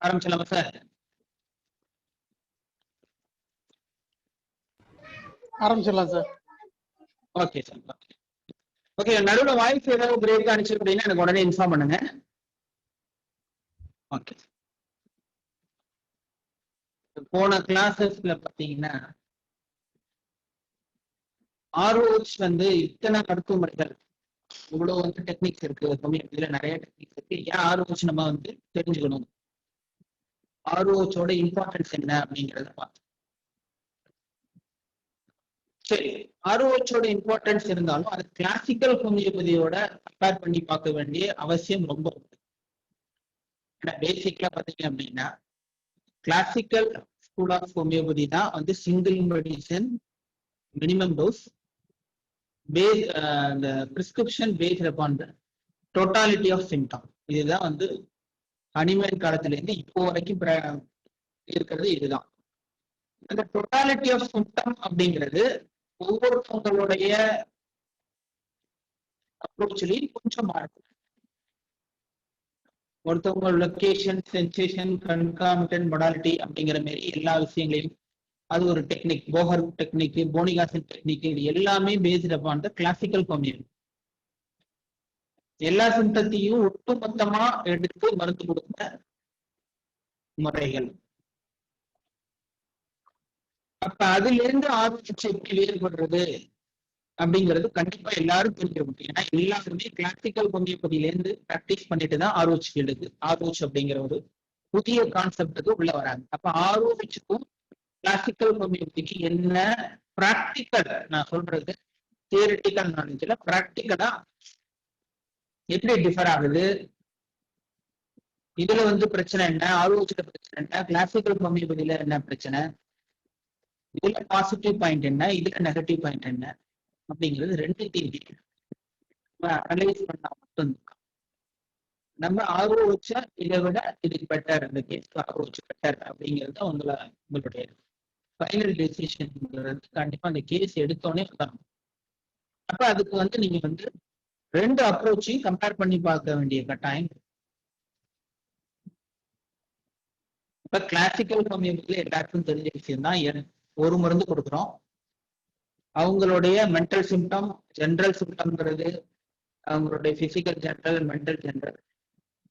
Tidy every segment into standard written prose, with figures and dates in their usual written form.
ஆரம்பிச்சலாமா sir? ஆரம்பிச்சிடலாம் sir. Okay sir. Okay, நடுவில் voice ஏதாவது பிரேக் ஆனிச்சு அப்படின்னா எனக்கு உடனே இன்ஃபார்ம் பண்ணுங்க. ஓகே. போன கிளாஸஸ்ல பாத்தீங்கன்னா ஆர்ஓஹெச் வந்து இத்தனை மருத்துவ முறைகள், இவ்வளவு வந்து டெக்னிக்ஸ் இருக்கு, கம்யூனிட்டியில நிறைய டெக்னிக்ஸ் இருக்கு. ஏன் ஆர்ஓஹெச் நம்ம வந்து தெரிஞ்சுக்கணும், ஆர்ஓஹெச்சோட இம்பார்ட்டன்ஸ் என்ன அப்படிங்கிறத பார்த்தோம். சரி, ஆர்ஓஹெச்சோட இம்பார்ட்டன்ஸ் இருந்தாலும் அது கிளாசிக்கல் ஹோமியோபதியோட கம்பேர் பண்ணி பார்க்க வேண்டிய அவசியம் ரொம்ப இருக்கு. பேசிக்கலா பாத்தீங்க அப்படின்னா கிளாசிக்கல் ஸ்கூல் ஆஃப் ஹோமியோபதி தான் வந்து single medicine, minimum dose, the prescription based upon the totality of symptom. இதுதான் வந்து ஹனிமேன் காலத்துல இருந்து இப்போ வரைக்கும் இருக்கிறது. இதுதான் அந்த டோட்டாலிட்டி ஆஃப் சிம்டம் அப்படிங்கிறது ஒவ்வொருத்தவங்களுடைய அப்ரோச்லயும் கொஞ்சம் மாறும். ஒருத்தவங்க லொகேஷன், சென்சேஷன், கன்காமிட்டன்ட் மொடாலிட்டி அப்படிங்கிற மாதிரி எல்லா விஷயங்களையும், அது ஒரு டெக்னிக், போஹர் டெக்னிக், போனிகாசன் டெக்னிக், இது எல்லாமே based upon the classical homeopathy. எல்லா சிம்டத்தையும் ஒட்டுமொத்தமா எடுத்து மருந்து கொடுத்த முறைகள். அப்ப அதுல இருந்து ஆர்ஓஹெச் எப்படி வேறுபடுறது அப்படிங்கிறது கண்டிப்பா எல்லாரும் தெரிஞ்சிருக்கும். ஏன்னா எல்லாருமே கிளாசிக்கல் ஹோமியோபதியில இருந்து பிராக்டிஸ் பண்ணிட்டு தான் ஆர்ஓஹெச் எழுது. ஆர்ஓஹெச் அப்படிங்கிற ஒரு புதிய கான்செப்டுக்கு உள்ள வராங்க. அப்ப ஆர்ஓஹெச்சுக்கும் கிளாசிக்கல் ஹோமியோபதிக்கு என்ன பிராக்டிக்கல், நான் சொல்றது தியரிட்டிக்கல் நாலேஜ்ல பிராக்டிக்கலா எப்படி டிஃபர் ஆகுது, இதுல வந்து பிரச்சனை என்ன, ஆர்ஓஹெச்ல பிரச்சனை என்ன, கிளாசிக்கல் ஹோமியோபதியில என்ன பிரச்சனை, இதுல பாசிட்டிவ் பாயிண்ட் என்ன, இதுல நெகட்டிவ் பாயிண்ட் என்ன அப்படிங்கிறது ரெண்டு அனலைஸ் பண்ணா மட்டும் நம்ம ஆர்ஓஹெச்ச இதை விட இதுக்கு பெட்டர், இந்த கேஸ் ஆர்ஓஹெச் பெட்டர் அப்படிங்கிறது உங்களுடைய ஃபைனல் டெசிஷன். கண்டிப்பா அந்த கேஸ் எடுத்தோடனே வரணும். அப்ப அதுக்கு வந்து நீங்க வந்து ரெண்டு அப்ரோச்சையும் கம்பேர் பண்ணி பார்க்க வேண்டிய கட்டாயம். இப்ப கிளாசிக்கல் ஹோமியோபதியில எல்லாருக்கும் தெரிஞ்ச விஷயம் தான், ஒரு மருந்து கொடுக்குறோம், அவங்களுடைய மென்டல் சிம்டம், ஜென்ரல் சிம்டம்ங்கிறது அவங்களுடைய physical general, mental general,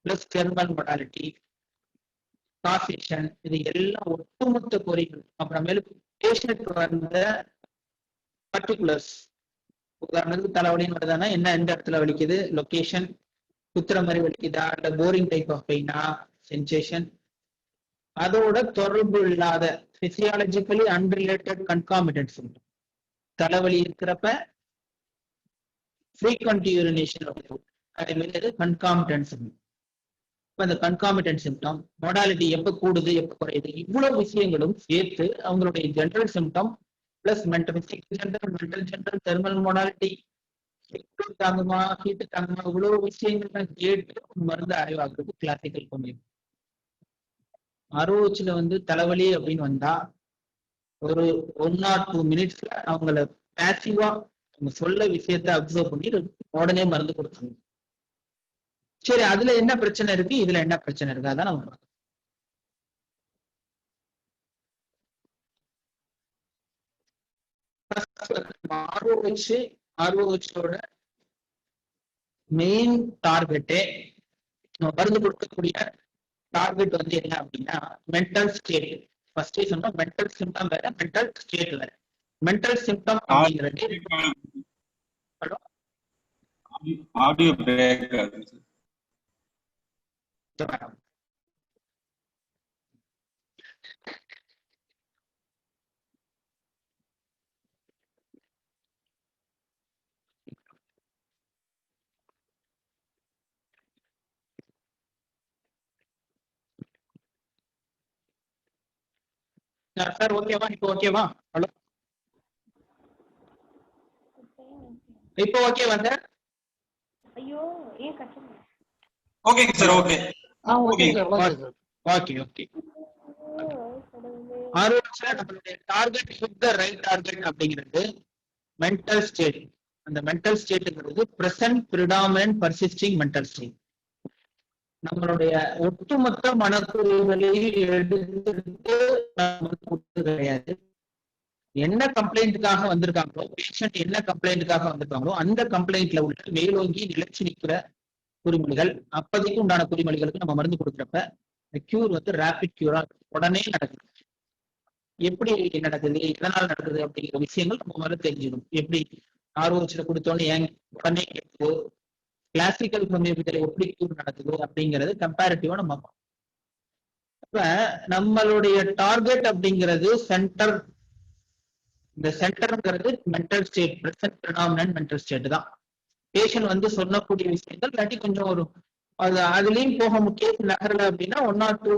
plus thermal modality, causation, இது எல்லாம் ஒட்டுமொத்த பொறிகள். அப்புறமேலு பேஷண்ட் வந்த பர்டிகுலர்ஸ், உதாரணத்துக்கு தலைவலின்னு வருதுன்னா என்ன, எந்த இடத்துல வலிக்குது, லொகேஷன், குத்துற மாதிரி வலிக்குதா, இல்ல போரிங் டைப் ஆஃப் பெயினா, சென்சேஷன், அதோட தொடர்பு இல்லாத பிசியாலஜிக்கலி அன்ரிலேட்டட் கன்காமிட்டன்ட் சிம்டம். தலைவலி இருக்கிறப்ப ஃப்ரீக்வெண்ட் யூரினேஷன், அதே மாதிரி கன்காமிட்டன்ட் சிம்டம். அந்த கன்காமிட்டன்ட் சிம்டம், மொடாலிட்டி எப்ப கூடுது எப்ப குறையுது, இவ்வளவு விஷயங்களும் சேர்த்து அவங்களுடைய general symptom plus mental general, mental general, thermal modality, தாங்குமா, ஹீட்டு தாங்குமா, இவ்வளவு விஷயங்கள் கேட்டு மருந்து ஆய்வாக்குறது கிளாசிக்கல் ஹோமியோபதி. ஆர்ஓஹெச்ல வந்து தலைவலி அப்படின்னு வந்தா ஒரு 1 or 2 minutesல அவங்கள பேசிவா அவங்க சொல்ல விஷயத்த அப்சர்வ் பண்ணி உடனே மருந்து கொடுத்தாங்க. சரி, அதுல என்ன பிரச்சனை இருக்கு, இதுல என்ன பிரச்சனை இருக்கு, அதான் நம்ம ஆர்ஓஹெச்சோட மெயின் டார்கெட்டே, மருந்து கொடுக்கக்கூடிய டார்கெட் வந்து என்ன அப்படின்னா மென்டல் ஸ்டேட். ஃபர்ஸ்டே சொன்னா மென்டல் சிம்டம் வேற, மென்டல் ஸ்டேட் வேற. மென்டல் சிம்டம் அப்படிங்கிறது ஆடியோ பிரேக் ஆகுது. சார் ஓகேவா? இப்போ ஓகேவா? ஹலோ, இப்போ ஓகேவா சார்? ஐயோ ஏன் கஷ்டம்? ஓகேங்க sir, okay. Okay sir, okay sir. Okay okay. ஆர்ஓஹெச்ல நம்மளுடைய target, hit the right target அப்படிங்கிறது மென்டல் ஸ்டேட். அந்த மென்டல் ஸ்டேட்ங்கிறது present, predominant, persisting mental state. நம்மளுடைய ஒட்டுமொத்த மனக்குறைகளையும் எடுத்து கிடையாது. என்ன கம்ப்ளைண்ட்டுக்காக வந்திருக்காங்களோ, பேஷண்ட் என்ன கம்ப்ளைண்ட்டுக்காக வந்திருக்காங்களோ அந்த கம்ப்ளைண்ட்ல உள்ள மேலோங்கி நிலைச்சு நிற்கிற குறிமொழிகள், அப்போதைக்கு உண்டான குறிமொழிகளுக்கு நம்ம மருந்து கொடுக்குறப்ப கியூர் வந்து ரேபிட் கியூரா உடனே நடக்குது. எப்படி நடக்குது, எதனால நடக்குது அப்படிங்கிற விஷயங்கள் நம்ம முதல்ல தெரிஞ்சுக்கணும். எப்படி ஆர்ஓஹெச்ல கொடுத்தோன்னே ஏன் உடனே கேட்குது, கிளாசிக்கல் ஹோமியோபதியில எப்படி கியூர் நடக்குது அப்படிங்கிறது கம்பேரிட்டிவா நம்ம பார்ப்போம். இப்ப நம்மளுடைய டார்கெட் அப்படிங்கிறது சென்டர். இந்த சென்டர்ங்கிறது mental state, present predominant mental state தான். பேஷண்ட் வந்து சொல்லக்கூடிய விஷயங்கள் இல்லாட்டி கொஞ்சம் ஒரு அது அதுலயும் போக முக்கிய நகரல அப்படின்னா 1 or 2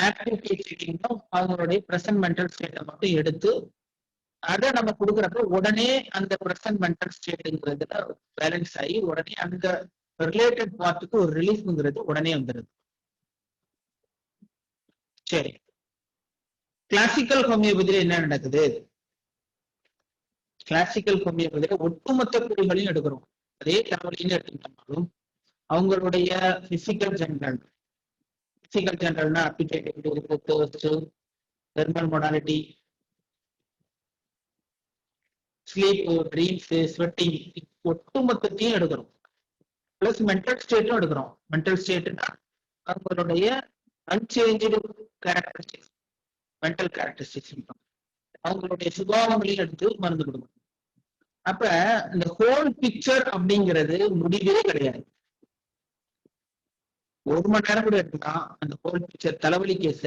ஆக்டிவ் கேஸ் அவங்களுடைய பிரசன்ட் மென்டல் ஸ்டேட்டை மட்டும் எடுத்து அதை நம்ம கொடுக்குறப்ப உடனே அந்த பிரசன்ட் மென்டல் ஸ்டேட்டுங்கிறதுல பேலன்ஸ் ஆகி உடனே அந்த ரிலேட்டட் பார்ட்டுக்கு ஒரு ரிலீஃப்ங்கிறது உடனே வந்துடுது. சரி, கிளாசிக்கல் ஹோமியோபதியில என்ன நடக்குது? கிளாசிக்கல் ஹோமியோபதியில ஒட்டுமொத்த குறிகளையும் எடுக்கிறோம். அதே தலைவலின்னு எடுத்துக்கிட்டாலும் அவங்களுடைய பிசிக்கல் ஜெனரல்னா appetite, thermal modality, sleep, dreams, sweating, ஒட்டுமொத்தத்தையும் எடுக்கிறோம். பிளஸ் மென்டல் ஸ்டேட்டும் எடுக்கிறோம். மென்டல் ஸ்டேட்னா அவங்களுடைய அன்சேஞ்சு கேரக்டரிஸ்டிக்ஸ், மென்டல் கேரக்டரிஸ்டிக்ஸ், அவங்களுடைய சுபாவங்களையும் எடுத்து மருந்து கொடுக்கணும். அப்ப இந்த ஹோல் பிக்சர் அப்படிங்கிறது முடிவே கிடையாது. 1 மணி நேரம் கூட எடுக்கலாம். அந்த ஹோல் பிக்சர் தலைவலி கேஸ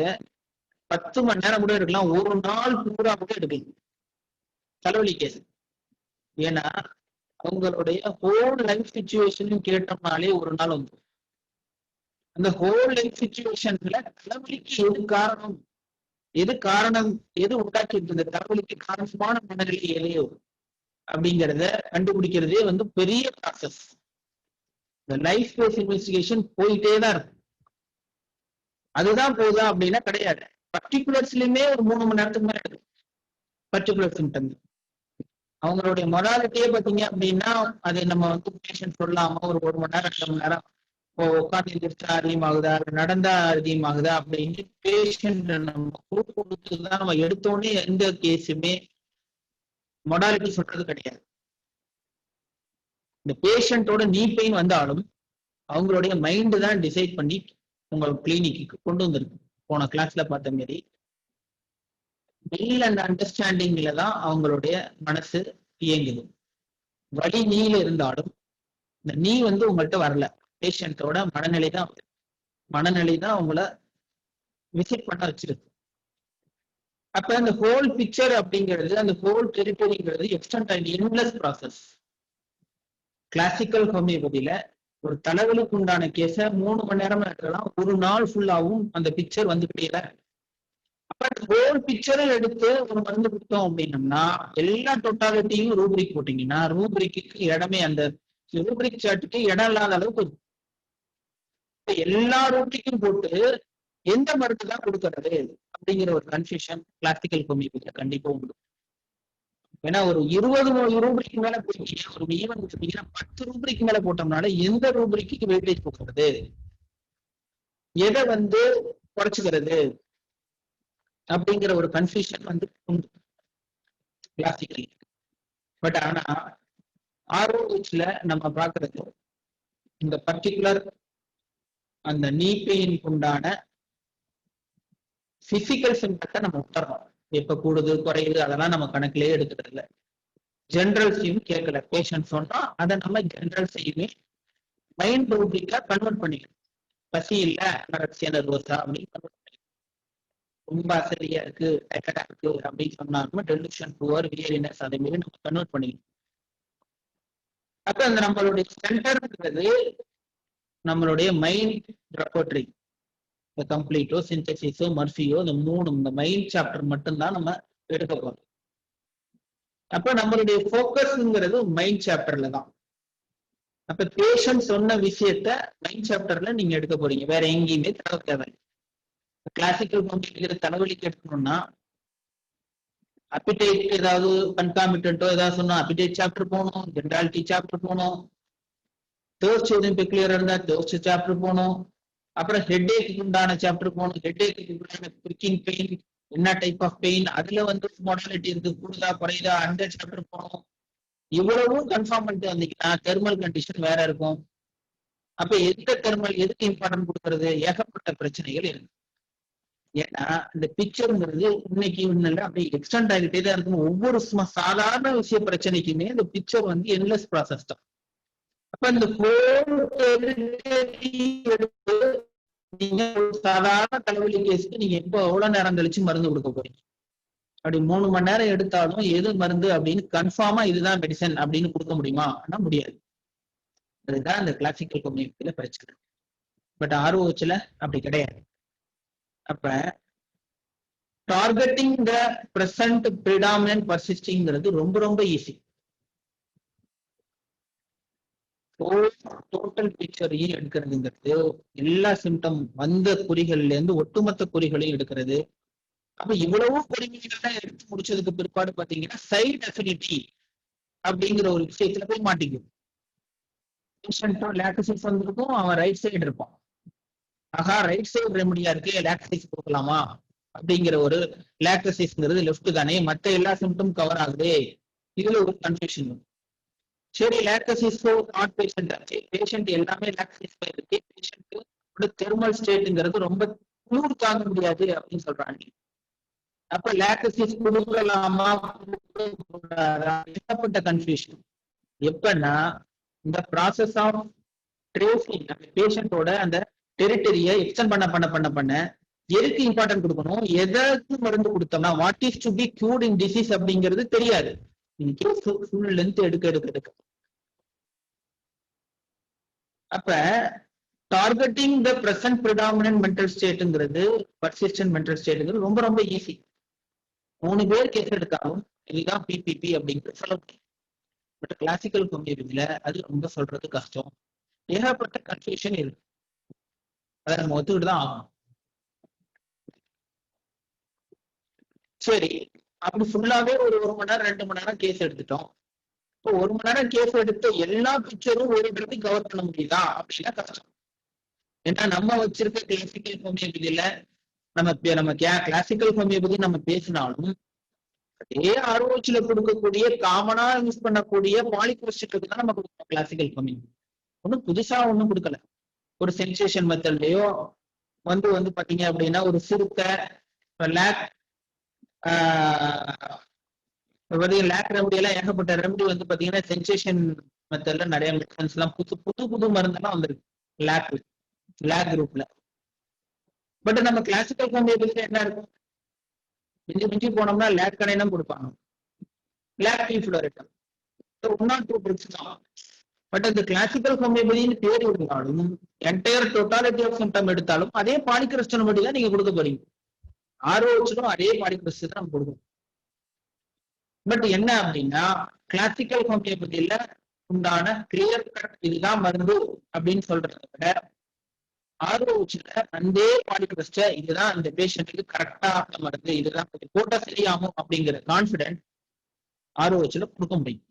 10 மணி நேரம் கூட எடுக்கலாம். ஒரு நாள் பூரா கூட எடுக்கலாம் தலைவலி கேஸ். ஏன்னா அவங்களுடைய ஹோல் லைஃப் சிச்சுவேஷன் கேட்டோம்னாலே ஒரு நாள் வந்து அந்த ஹோல் லைஃப் சிச்சுவேஷன்ல தலைவலிக்கு எது உண்டாக்கி இருந்த தலைவலிக்கு காரணமான மனநிலை எதையோ அப்படிங்கிறத கண்டுபிடிக்கிறதே வந்து பெரிய ப்ராசஸ். இந்த லைஃப் ஸ்பேஸ் இன்வெஸ்டிகேஷன் போயிட்டே தான் இருக்கும். அதுதான் போகுதா அப்படின்னா கிடையாது. பர்டிகுலர்ஸ்லயுமே ஒரு 3 மணி நேரத்துக்கு மேல எடுக்கும். பர்டிகுலர் சிம்டம் அவங்களுடைய மொராலிட்டியே பாத்தீங்க அப்படின்னா அது நம்ம வந்து பேஷண்ட் சொல்லாம ஒரு 1 மணி நேரம் 2 மணி நேரம் உட்காந்து எந்திரிச்சா அதிகமாகுதா, நடந்தா அதிகமாகுதா அப்படின்னு பேஷண்ட் நம்ம கொடுத்துதான் நம்ம எடுத்தோடனே எந்த கேஸுமே மொடாலிட்டி சொல்றது கிடையாது. இந்த பேஷண்டோட நீ பெயின் வந்தாலும் அவங்களுடைய மைண்ட் தான் டிசைட் பண்ணி உங்க கிளினிக்கு கொண்டு வந்திருக்கு. போன கிளாஸ்ல பார்த்த மாதிரி வில் அண்ட் அண்டர்ஸ்டாண்டிங்ல தான் அவங்களுடைய மனசு இயங்குது. வலி நீல இருந்தாலும் இந்த நீ வந்து உங்கள்கிட்ட வரல, பேஷண்டோட மனநிலை தான் உங்களை விசிட் பண்ண வச்சிருக்கு. அப்ப அந்த ஹோல் பிக்சர் அப்படிங்கிறது, அந்த ஹோல் டெரிட்டரிங்கிறது extend and endless process. Classical ஹோமியோபதியில ஒரு தலைவலிக்கு உண்டான கேஸ 3 மணி நேரமா இருக்கலாம், ஒரு நாள் ஃபுல்லாவும் அந்த பிக்சர் வந்துகிட்டே தான். அப்ப அந்த ஹோல் பிக்சரை எடுத்து ஒரு மருந்து கொடுத்தோம் அப்படின்னம்னா எல்லா டோட்டாலிட்டியும் ரூப்ரிக் போட்டீங்கன்னா ரூப்ரிக்கு இடமே, அந்த ரூப்ரிக் சார்ட்டுக்கு இடம் இல்லாத அளவுக்கு எல்லா ரூப்ரிக்கும் போட்டு எந்த மருந்து தான் கொடுக்கறது அப்படிங்கிற ஒரு கன்ஃபியூஷன் கிளாசிக்கல் ஹோமியோபதியில கண்டிப்பா உண்டு. ஏன்னா ஒரு 20 ரூபரிக்கு மேல போயிட்டீங்க, ஒரு ஈவன் 10 ரூபரிக்கு மேல போட்டோம்னால எந்த ரூபரிக்கு வெயிட்டேஜ் போகிறது, எதை வந்து குறைச்சுக்கிறது அப்படிங்கிற ஒரு கன்ஃபியூஷன் வந்து உண்டு கிளாசிக்கல். பட் ஆனா ஆர்ஓஹெச்ல நம்ம பாக்குறது இந்த பர்டிகுலர் அந்த நீ பெயினுக்கு உண்டான பிசிக்கல் சிம்டத்தை நம்ம விட்டுறோம். எப்ப கூடுது குறையுது அதெல்லாம் நம்ம கணக்கிலேயே எடுக்கிறது இல்லை. ஜெனரல்ஸையும் கேட்கல. பேஷண்ட் சொன்னா அதை நம்ம ஜெனரல்ஸையுமே மைண்ட் ரூபிக்கா கன்வெர்ட் பண்ணிக்கணும். பசி இல்ல அனரெக்சியா நர்வஸா அப்படின்னு கன்வெர்ட் பண்ணிக்கணும். ரொம்ப அசதியா இருக்கு, டயர்டா இருக்கு அப்படின்னு சொன்னாலும் டெலிஷன், புவர், வியரினஸ் அதே மாதிரி நம்ம கன்வெர்ட் பண்ணிக்கணும். அப்ப அந்த நம்மளுடைய சென்டர்ங்கிறது நம்மளுடைய மைண்ட் ரெப்பர்டரி, இந்த கம்ப்ளீட்டோ சிந்தசிஸோ மர்ஃபியோ இந்த 3 இந்த மைண்ட் சாப்டர் மட்டும்தான் நம்ம எடுக்க போறோம். அப்ப நம்மளுடைய போக்கஸ்ங்கிறது மைண்ட் சாப்டர்ல தான். அப்ப பேஷண்ட் சொன்ன விஷயத்த மைண்ட் சாப்டர்ல நீங்க எடுக்க போறீங்க, வேற எங்கேயுமே தேவை. கிளாசிக்கல் ஹோமியோபதியில தலைவலிக்கு எடுக்கணும்னா அப்பிடைட் ஏதாவது கன்காமிட்டோ ஏதாவது சொன்னா அப்பிடைட் சாப்டர் போகணும், ஜெனராலிட்டி சாப்டர் போகணும், தேர்ஸ்ட் எதுவும் பெக்லியரா இருந்தா தேர்ஸ்ட் சாப்டர் போகணும். அப்புறம் ஹெட்ஏக்கு உண்டான சாப்டர் போகணும். ஹெட்ஏக்கு உண்டான பிரிக்கிங் பெயின், என்ன டைப் ஆஃப் பெயின், அதுல வந்து மொடாலிட்டி இருக்கு, கூடுதா குறையுதா, அந்த சாப்டர் போகணும். இவ்வளவும் கன்ஃபார்ம் பண்ணிட்டு வந்தீங்கன்னா தெர்மல் கண்டிஷன் வேற இருக்கும். அப்ப எந்த தெர்மல் எதுக்கு இம்பார்ட்டன்ட் கொடுக்கறது? ஏகப்பட்ட பிரச்சனைகள் இருக்கு. ஏன்னா இந்த பிக்சர்ங்கிறது இன்னைக்கு ஒண்ணு அப்படி எக்ஸ்டெண்ட் ஆகிட்டே தான் இருக்கும். ஒவ்வொரு சாதாரண விஷய பிரச்சனைக்குமே இந்த பிக்சர் வந்து என்லெஸ் ப்ராசஸ் தான். அப்ப இந்த எடுத்து நீங்க ஒரு சாதாரண தலைவலி கேஸ்க்கு நீங்க எப்போ எவ்வளவு நேரம் கழிச்சு மருந்து கொடுக்க போறீங்க? அப்படி 3 மணி நேரம் எடுத்தாலும் எது மருந்து அப்படின்னு கன்ஃபார்மா இதுதான் மெடிசன் அப்படின்னு கொடுக்க முடியுமா? ஆனா முடியாது. அதுதான் இந்த கிளாசிக்கல் கம்யூனிட்டியில பிரச்சனை. பட் ஆர்ஓஹெச்ல அப்படி கிடையாது. அப்ப டார்கெட்டிங் த பிரசன்ட் பிரிடாமினன்ட் பர்சிஸ்டிங்கிறது ரொம்ப ரொம்ப ஈஸி. டோட்டல் பிக்சரையும் எடுக்கிறதுங்கிறது எல்லா சிம்டம் வந்த குறிகள்ல இருந்து ஒட்டுமொத்த குறிகளையும் எடுக்கிறது. அப்ப இவ்வளவு குறிகளை எடுத்து முடிச்சதுக்கு பிற்பாடு பாத்தீங்கன்னா சைட் அஃபினிட்டி அப்படிங்கிற ஒரு விஷயத்துல போய் மாட்டிக்கும். லாக்டோசிஸ் வந்திருக்கும், அவன் ரைட் சைடு இருப்பான். ஆகா ரைட் சைடு ரெமடியா இருக்கு, லாக்டோசிஸ் கொடுக்கலாமா அப்படிங்கிற ஒரு லாக்டோசிஸ்ங்கிறது லெஃப்ட் தானே, மத்த எல்லா சிம்டம் கவர் ஆகுது. இதுல ஒரு கன்ஃபியூஷன். சரி லாக்டோசிஸ் நாட் பேஷண்ட் ஆச்சு, பேஷண்ட் எல்லாமே லாக்டோசிஸ் இருக்கு, பேஷண்ட் தெர்மல் ஸ்டேட்ங்கிறது ரொம்ப குளிர் தாங்க முடியாது அப்படின்னு சொல்றாங்க. அப்ப லாக்டோசிஸ் கொடுக்கலாமா ஏகப்பட்ட கன்ஃபியூஷன். எப்பன்னா இந்த ப்ராசஸ் ஆஃப் ட்ரேசிங் பேஷண்டோட அந்த டெரிட்டரியை எக்ஸ்டெண்ட் பண்ண எதுக்கு இம்பார்ட்டன்ட் கொடுக்கணும், எதற்கு மருந்து கொடுத்தோம்னா what is to be cured in disease அப்படிங்கிறது தெரியாது. லென்த் எடுக்க அப்ப targeting the present predominant mental ஸ்டேட்ங்கிறது பர்சிஸ்டன்ட் மென்டல் ஸ்டேட்ங்கிறது ரொம்ப ரொம்ப ஈஸி. 3 பேர் கேஸ் எடுத்தாலும் இதுதான் பிபிபி அப்படிங்கிறது சொல்ல முடியும். பட் கிளாசிக்கல் கம்யூனிட்டியில அது ரொம்ப சொல்றது கஷ்டம். ஏகப்பட்ட கன்ஃபியூஷன் இருக்கு. அதை நம்ம ஒத்துக்கிட்டு தான் ஆகணும். சரி, அப்படி ஃபுல்லாவே ஒரு 1 மணி நேரம் 2 மணி நேரம் கேஸ் எடுத்துட்டோம். இப்போ 1 மணி நேரம் கேஸ் எடுத்து எல்லா பிக்சரும் ஒரு இடத்துல கவர் பண்ண முடியுதா அப்படின்னா கஷ்டம். ஏன்னா நம்ம வச்சிருக்க கிளாசிக்கல் ஹோமியோபதியில நம்ம கிளாசிக்கல் ஹோமியோபதி நம்ம பேசினாலும் அதே ஆர்ஓஹெச்ல கொடுக்கக்கூடிய காமனா யூஸ் பண்ணக்கூடிய பாலிகிரிஸ்டுக்கு தான் நம்ம கொடுக்கணும். கிளாசிக்கல் ஹோமியோபதி ஒன்றும் புதுசா ஒன்றும் கொடுக்கல. ஒரு சென்சேஷன் மெத்தட்லயோ வந்து பாத்தீங்க அப்படின்னா ஒரு சிறுத்தை லேக் லேக் ரெமடி எல்லாம் ஏகப்பட்ட ரெமடி வந்து பாத்தீங்கன்னா சென்சேஷன் மெத்தட்ல நிறைய மெடிசன்ஸ் எல்லாம் புது மருந்தெல்லாம் வந்திருக்கு லேக் குரூப்ல. பட் நம்ம கிளாசிக்கல் ஹோமியோபதியில என்ன இருக்கும், மிஞ்சி போனோம்னா லேக் கடைனம் கொடுப்பாங்க, லேக் டிஃப்ளோரேட்டம் 1 or 2 ட்ரிப்ஸ் தான். பட் அந்த கிளாசிக்கல் ஹோமியோபதினு பேர் இருந்தாலும் என்டையர் டோட்டாலிட்டி ஆஃப் சிம்டம் எடுத்தாலும் அதே பாலிகிரிஸ்டல் ரெமடி தான் நீங்க கொடுக்க போறீங்க. ஆர்ஓஹெச்லும் அதே பாலிகிரிஸ்டல் தான் நம்ம கொடுக்கணும். பட் என்ன அப்படின்னா கிளாசிக்கல் ஹோமியோபதியில உண்டான கிளியர் கட் இதுதான் மருந்து அப்படின்னு சொல்றதை விட ஆர்ஓஹெச்ல அந்த பாலிகிரிஸ்ட இதுதான் அந்த பேஷண்ட்டுக்கு கரெக்டா மருந்து, இதுதான் போட்டா சரியாகும் அப்படிங்கிற கான்பிடன்ட் ஆர்ஓஹெச்ல கொடுக்க முடியும்.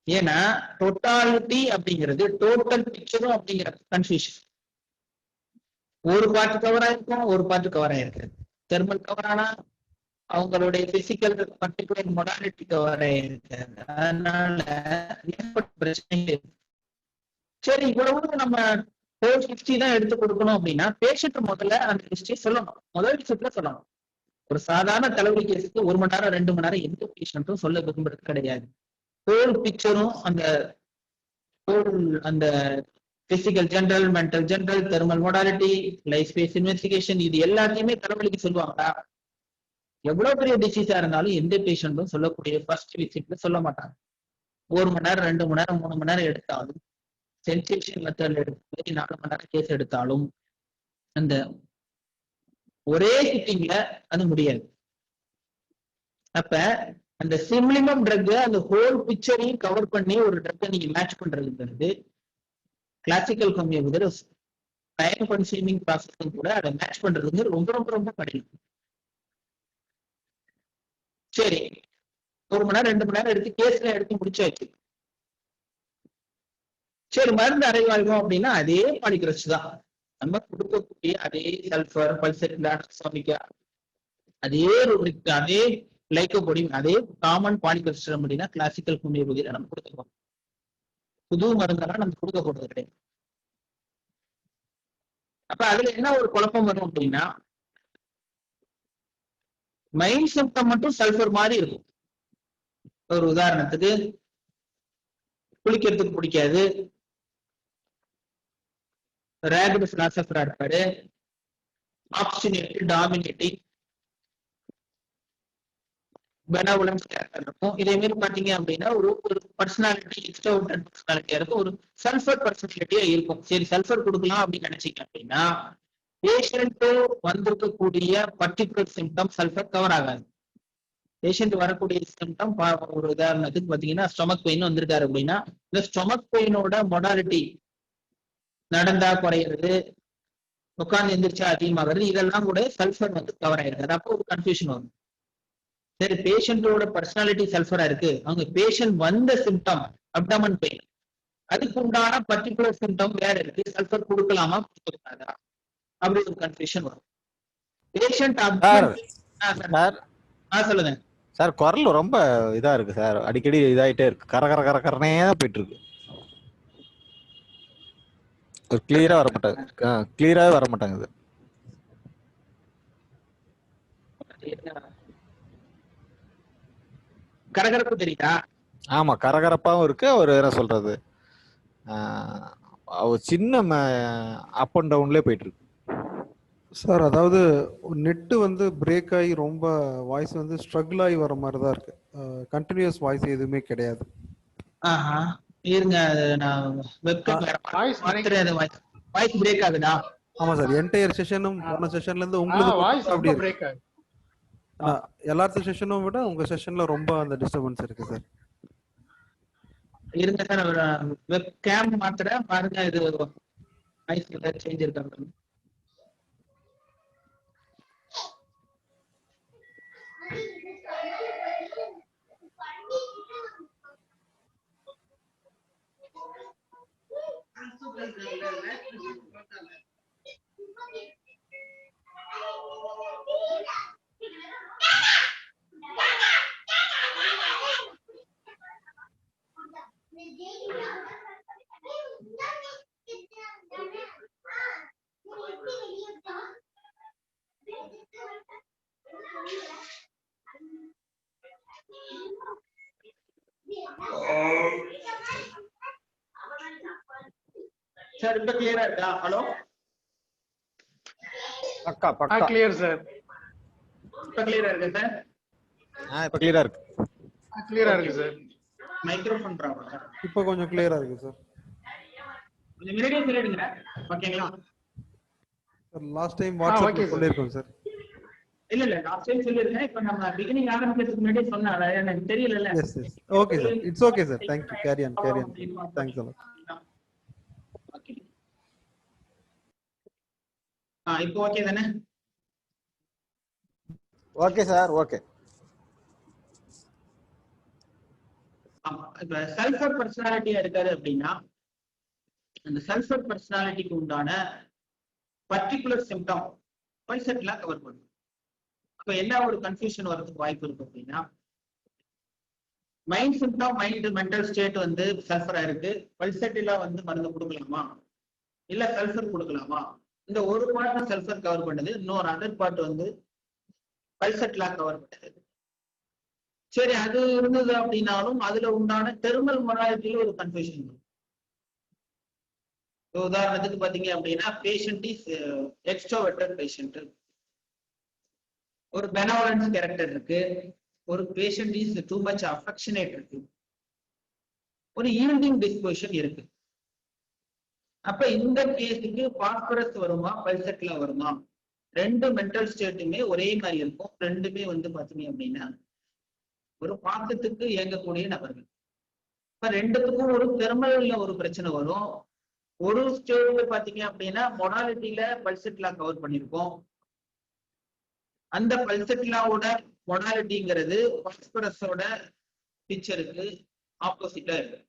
ஏன்னா டோட்டாலிட்டி அப்படிங்கிறது டோட்டல் பிக்சரும் அப்படிங்கிற கன்ஃபியூஷன். ஒரு பார்ட் கவர் ஆயிருக்கும், ஒரு பார்ட் கவர் ஆயிருக்கு. தெர்மல் கவர் ஆனா அவங்களுடைய பிசிக்கல் பர்டிகுலர் மொடாலிட்டி கவர் ஆயிருக்கு. அதனால பிரச்சனை. சரி, இவ்வளவு நம்ம 460 தான் எடுத்து கொடுக்கணும் அப்படின்னா பேஷண்ட் முதல்ல அந்த ஹிஸ்டரி சொல்லணும். முதல் விஷயத்துல சொல்லணும். ஒரு சாதாரண தலைவலி கேஸுக்கு 1 மணி நேரம் 2 மணி நேரம் எந்த பேஷண்ட்டும் சொல்ல விரும்புறது கிடையாது. ஹோல் பிக்சரும் அந்த physical general, mental general, thermal modality, life space investigation இது எல்லாத்தையுமே தலைவலிக்கு சொல்லுவாங்களா? எவ்வளவு பெரிய டிசீஸா இருந்தாலும் எந்த பேஷண்ட்டும் சொல்லக்கூடிய ஃபர்ஸ்ட் விசிட்ல சொல்ல மாட்டாங்க. 1 மணி நேரம் 2 மணி நேரம் 3 மணி நேரம் எடுத்தாலும் சென்சேஷன் மெத்தட்ல எடுத்து 4 மணி நேரம் கேஸ் எடுத்தாலும் அந்த ஒரே சிட்டிங்ல அது முடியாது. அப்ப அந்த சிம்லிமம் ட்ரக் அந்த ஹோல் பிக்சரையும் கவர் பண்ணி ஒரு ட்ரக்கை நீங்க மேட்ச் பண்றதுங்கிறது கிளாசிக்கல் ஹோமியோபதியில டைம் கன்சியூமிங் ப்ராசஸும் கூட அதை மேட்ச் பண்றதுங்க ரொம்ப ரொம்ப ரொம்ப கடினம். சரி, 1 மணி நேரம் 2 மணி நேரம் எடுத்து கேஸ்ல எடுத்து முடிச்சாச்சு. சரி, மருந்து அரைவாய்வோம் அப்படின்னா அதே பாலிகிரஸ்ட் தான். நம்ம கொடுக்கக்கூடிய அதே சல்பர், பல்செட்டிலாசோமிக்கா, அதே ரூபிக், அதே லைக்கோபோடியம், அதே காமன் பாலிகிரஸ்ட் அப்படின்னா கிளாசிக்கல் ஹோமியோபதியில நம்ம கொடுத்துருக்கோம். புது மருந்தெல்லாம் நம்ம கொடுக்க போறது கிடையாது. அப்ப அதுல என்ன ஒரு குழப்பம் வரும் அப்படின்னா, மெயின் சிம்டம் மட்டும் சல்பர் மாதிரி இருக்கும். ஒரு உதாரணத்துக்கு குளிக்கிறதுக்கு பிடிக்காது, ரேபிட் பிலாசபரா இருப்பாரு, ஆப்ஸ்டினேட், டாமினேட்டிங், பெனவலன்ஸ் கேரக்டர் இருக்கும். இதே மாதிரி பாத்தீங்க அப்படின்னா ஒரு ஒரு பர்சனாலிட்டி, எக்ஸ்ட்ரோவர்டட் பர்சனாலிட்டியா இருக்கும், ஒரு சல்ஃபர் பர்சனாலிட்டியா இருக்கும். சரி, சல்ஃபர் கொடுக்கலாம் அப்படின்னு நினைச்சீங்க அப்படின்னா பேஷண்ட் வந்திருக்கக்கூடிய பர்டிகுலர் சிம்டம் சல்ஃபர் கவர் ஆகாது. பேஷண்ட் வரக்கூடிய சிம்டம், ஒரு உதாரணத்துக்கு பாத்தீங்கன்னா ஸ்டொமக் பெயின் வந்திருக்காரு அப்படின்னா இந்த ஸ்டொமக் பெயினோட மொடாலிட்டி, நடந்தா குறையிறது, உட்கார்ந்து எந்திரிச்சா அதிகமாகிறது, இதெல்லாம் கூட சல்ஃபர் வந்து கவர் ஆயிருக்காது. அப்போ ஒரு கன்ஃபியூஷன் வரும். சரி, பேஷண்டோட பர்சனாலிட்டி சல்ஃபரா இருக்கு, அவங்க பேஷண்ட் வந்த சிம்டம் அப்டமன் பெயின், அதுக்கு உண்டான பர்டிகுலர் சிம்டம் வேற இருக்கு, சல்ஃபர் கொடுக்கலாமா கொடுக்கக்கூடாதா, அப்படி ஒரு கன்ஃபியூஷன் வரும். பேஷண்ட் சொல்லுங்க சார். குரல் ரொம்ப இதா இருக்கு சார், அடிக்கடி இதாயிட்டே இருக்கு, கரகரனே தான் போயிட்டு இருக்கு. கிளியரா வர மாட்டாங்க, கிளியராவே வர மாட்டாங்குது. கரகரப்பு தெரியுதா? ஆமா, கரகரப்பாவும் இருக்கு. அவர் என்ன சொல்றது, சின்ன அப் அண்ட் டவுன்லேயே போயிட்டு இருக்கு சார். அதாவது நெட்டு வந்து பிரேக் ஆகி ரொம்ப வாய்ஸ் வந்து ஸ்ட்ரகிள் ஆகி வர மாதிரி தான் இருக்கு. கண்டினியூஸ் வாய்ஸ் எதுவுமே கிடையாது. இருங்க, நான் வெப்கேம் வாய்ஸ் பிரேக் ஆகுதா? ஆமா சார், என்டையர் செஷனும் போன செஷன்ல இருந்து உங்களுக்கு வாய்ஸ் அப்படி ரொம்ப பிரேக் ஆகுது. எல்லாத்த செஷனும் விட உங்க செஷன்ல ரொம்ப அந்த டிஸ்டர்பன்ஸ் இருக்கு சார். இருங்க சார், வெப்கேம் மாத்திரம் பாருங்க, இது வாய்ஸ் சேஞ்ச் இருக்காங்க. சார் இப்ப கிளியரா இருக்கா? ஹலோ, பக்கா பக்கா கிளியர் சார். இப்ப கிளியரா இருக்கு சார்? இப்ப கிளியரா இருக்கு. கிளியரா இருக்கு சார். Microphone problem. இப்போ கொஞ்சம் கிளியரா இருக்கு சார். கொஞ்சம் முன்னாடியே சொல்லிடுங்க, ஓகேங்களா? சார் லாஸ்ட் டைம் வாட்ஸ்அப்ல சொல்லிருக்கோம் சார். இல்ல லாஸ்ட் டைம் சொல்லிருக்கேன். இப்ப நம்ம பிகினிங் ஆரம்பிக்கிறதுக்கு முன்னாடியே சொன்னா எனக்கு தெரியல. Yes yes, okay sir, it's okay sir. Thank you, carry on thanks a lot. Okay, இப்போ ஓகே தானே? Okay sir, okay. இப்ப சல்ஃபர் பர்சனாலிட்டியா இருக்காரு அப்படின்னா அந்த சல்ஃபர் பர்சனாலிட்டிக்கு உண்டான பர்டிகுலர் சிம்டம் பல்செட்லாம் கவர் பண்ணும். அப்ப என்ன ஒரு கன்ஃபியூஷன் வரதுக்கு வாய்ப்பு இருக்கு அப்படின்னா, mind symptom, mind mental state வந்து சல்ஃபரா இருக்கு, பல்செட்டிலா வந்து மருந்து கொடுக்கலாமா இல்ல சல்ஃபர் கொடுக்கலாமா, இந்த ஒரு பார்ட் சல்ஃபர் கவர் பண்ணுது, இன்னொரு அதர் பார்ட் வந்து பல்செட்லா கவர் பண்ணுது. சரி, அது இருந்தது அப்படின்னாலும் அதுல உண்டான தெர்மல் மொராலிட்டியில ஒரு கன்ஃபியூஷன் இருக்கும். உதாரணத்துக்கு பாத்தீங்க அப்படின்னா, பேஷண்ட் இஸ் எக்ஸ்ட்ரோவர்டட் பேஷண்ட், ஒரு பெனவலன்ஸ் கேரக்டர் இருக்கு, ஒரு patient is too much affectionate இருக்கு, ஒரு ஈல்டிங் டிஸ்போசிஷன் இருக்கு. அப்ப இந்த கேஸுக்கு பாஸ்பரஸ் வருமா பல்செட்ல வருமா? ரெண்டு மென்டல் ஸ்டேட்டுமே ஒரே மாதிரி இருக்கும். ரெண்டுமே வந்து பாத்தீங்க அப்படின்னா ஒரு பாசத்துக்கு இயங்கக்கூடிய நபர்கள். இப்ப ரெண்டுத்துக்கும் ஒரு தெர்மல்ல ஒரு பிரச்சனை வரும். ஒரு ஸ்டேட்ல பாத்தீங்க அப்படின்னா மொடாலிட்டியில பல்செட்லா கவர் பண்ணிருக்கோம். அந்த பல்செட்லாவோட மொடாலிட்டிங்கிறது பாஸ்பரஸோட பிக்சருக்கு ஆப்போசிட்டா இருக்கு.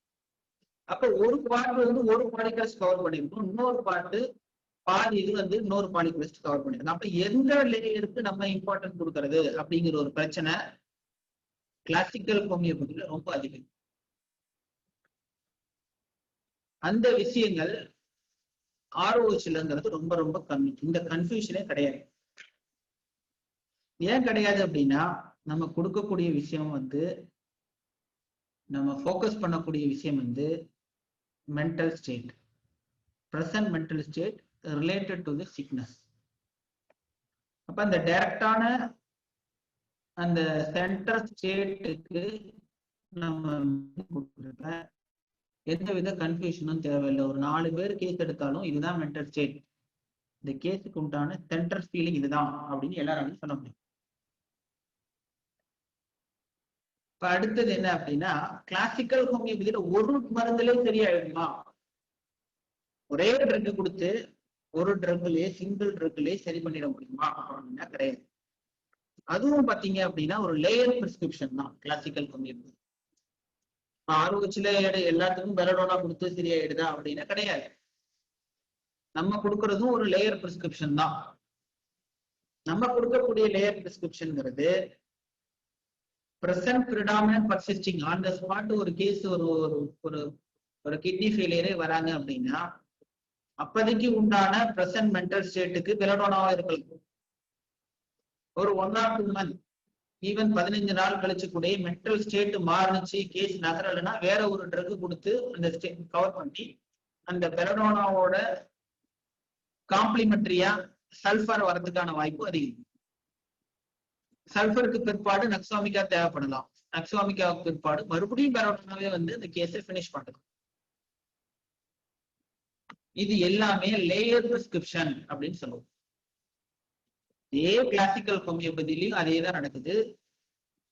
அப்ப ஒரு பார்ட் வந்து ஒரு பாலிகிரஸ்ட் கவர் பண்ணிருக்கோம், இன்னொரு பார்ட் பாதி இது வந்து இன்னொரு பாலிகிரஸ்ட் கவர் பண்ணிருக்கோம். அப்ப எந்த லேயருக்கு நம்ம இம்பார்ட்டன்ட் கொடுக்கறது அப்படிங்கிற ஒரு பிரச்சனை கிளாசிக்கல் ஹோமியோபதியில ரொம்ப அதிகம். அந்த விஷயங்கள் ஆர்ஓஹெச்லங்கிறது ரொம்ப ரொம்ப கம்மி. இந்த கன்ஃபியூஷனே கிடையாது. ஏன் கிடையாது அப்படின்னா, நம்ம கொடுக்கக்கூடிய விஷயம் வந்து, நம்ம ஃபோக்கஸ் பண்ணக்கூடிய விஷயம் வந்து mental state, present mental state related to the sickness. அப்ப அந்த டைரக்டான அந்த சென்டர் ஸ்டேட்டுக்கு நம்ம கொடுக்குறப்ப எந்தவித கன்ஃபியூஷனும் தேவையில்லை. ஒரு 4 பேர் கேஸ் எடுத்தாலும் இதுதான் மென்டல் ஸ்டேட், இந்த கேஸுக்கு உண்டான சென்டர் ஃபீலிங் இதுதான் அப்படின்னு எல்லாராலையும் சொல்ல முடியும். இப்ப அடுத்தது என்ன அப்படின்னா, கிளாசிக்கல் ஹோமியோபதியில ஒரு மருந்துலே சரியாயிடுமா? ஒரே ட்ரக் கொடுத்து ஒரு ட்ரக்லயே சிங்கிள் ட்ரக்லயே சரி பண்ணிட முடியுமா அப்படின்னா கிடையாது. அதுவும் பாத்தீங்க அப்படின்னா ஒரு லேயர் பிரிஸ்கிரிப்ஷன் தான் கிளாசிக்கல் ஹோமியோபதி. ஆர்ஓஹெச்ல எல்லாத்துக்கும் பெலடோனா கொடுத்து சரியாயிடுதா அப்படின்னா கிடையாது. நம்ம கொடுக்கறதும் ஒரு லேயர் பிரிஸ்கிரிப்ஷன் தான். நம்ம கொடுக்கக்கூடிய லேயர் பிரிஸ்கிரிப்ஷன்ங்கிறது present predominant persisting on the spot. ஒரு கேஸ் ஒரு ஒரு ஒரு கிட்னி ஃபெயிலியரே வராங்க அப்படின்னா அப்போதைக்கு உண்டான பிரசன்ட் மென்டல் ஸ்டேட்டுக்கு பெலடோனாவா இருக்கலாம். ஒரு 1 or 2 months ஈவன் 15 நாள் கழிச்சு கூட மென்டல் ஸ்டேட் மாறுச்சு, கேஸ் நகரலைன்னா வேற ஒரு ட்ரக் கொடுத்து அந்த ஸ்டேட் கவர் பண்ணி அந்த பெலடோனாவோட காம்ப்ளிமெண்டரியா சல்ஃபர் வரதுக்கான வாய்ப்பு அதிகம். சல்ஃபருக்கு பிற்பாடு நக்ஸாமிகா தேவைப்படலாம். நக்ஸாமிகாவுக்கு பிற்பாடு மறுபடியும் பெலடோனாவே வந்து இந்த கேஸை பினிஷ் பண்ணுது. இது எல்லாமே லேயர் பிரிஸ்கிரிப்ஷன் அப்படின்னு சொல்லுவோம். இதே கிளாசிக்கல் ஹோமியோபதியிலையும் அதே தான் நடக்குது.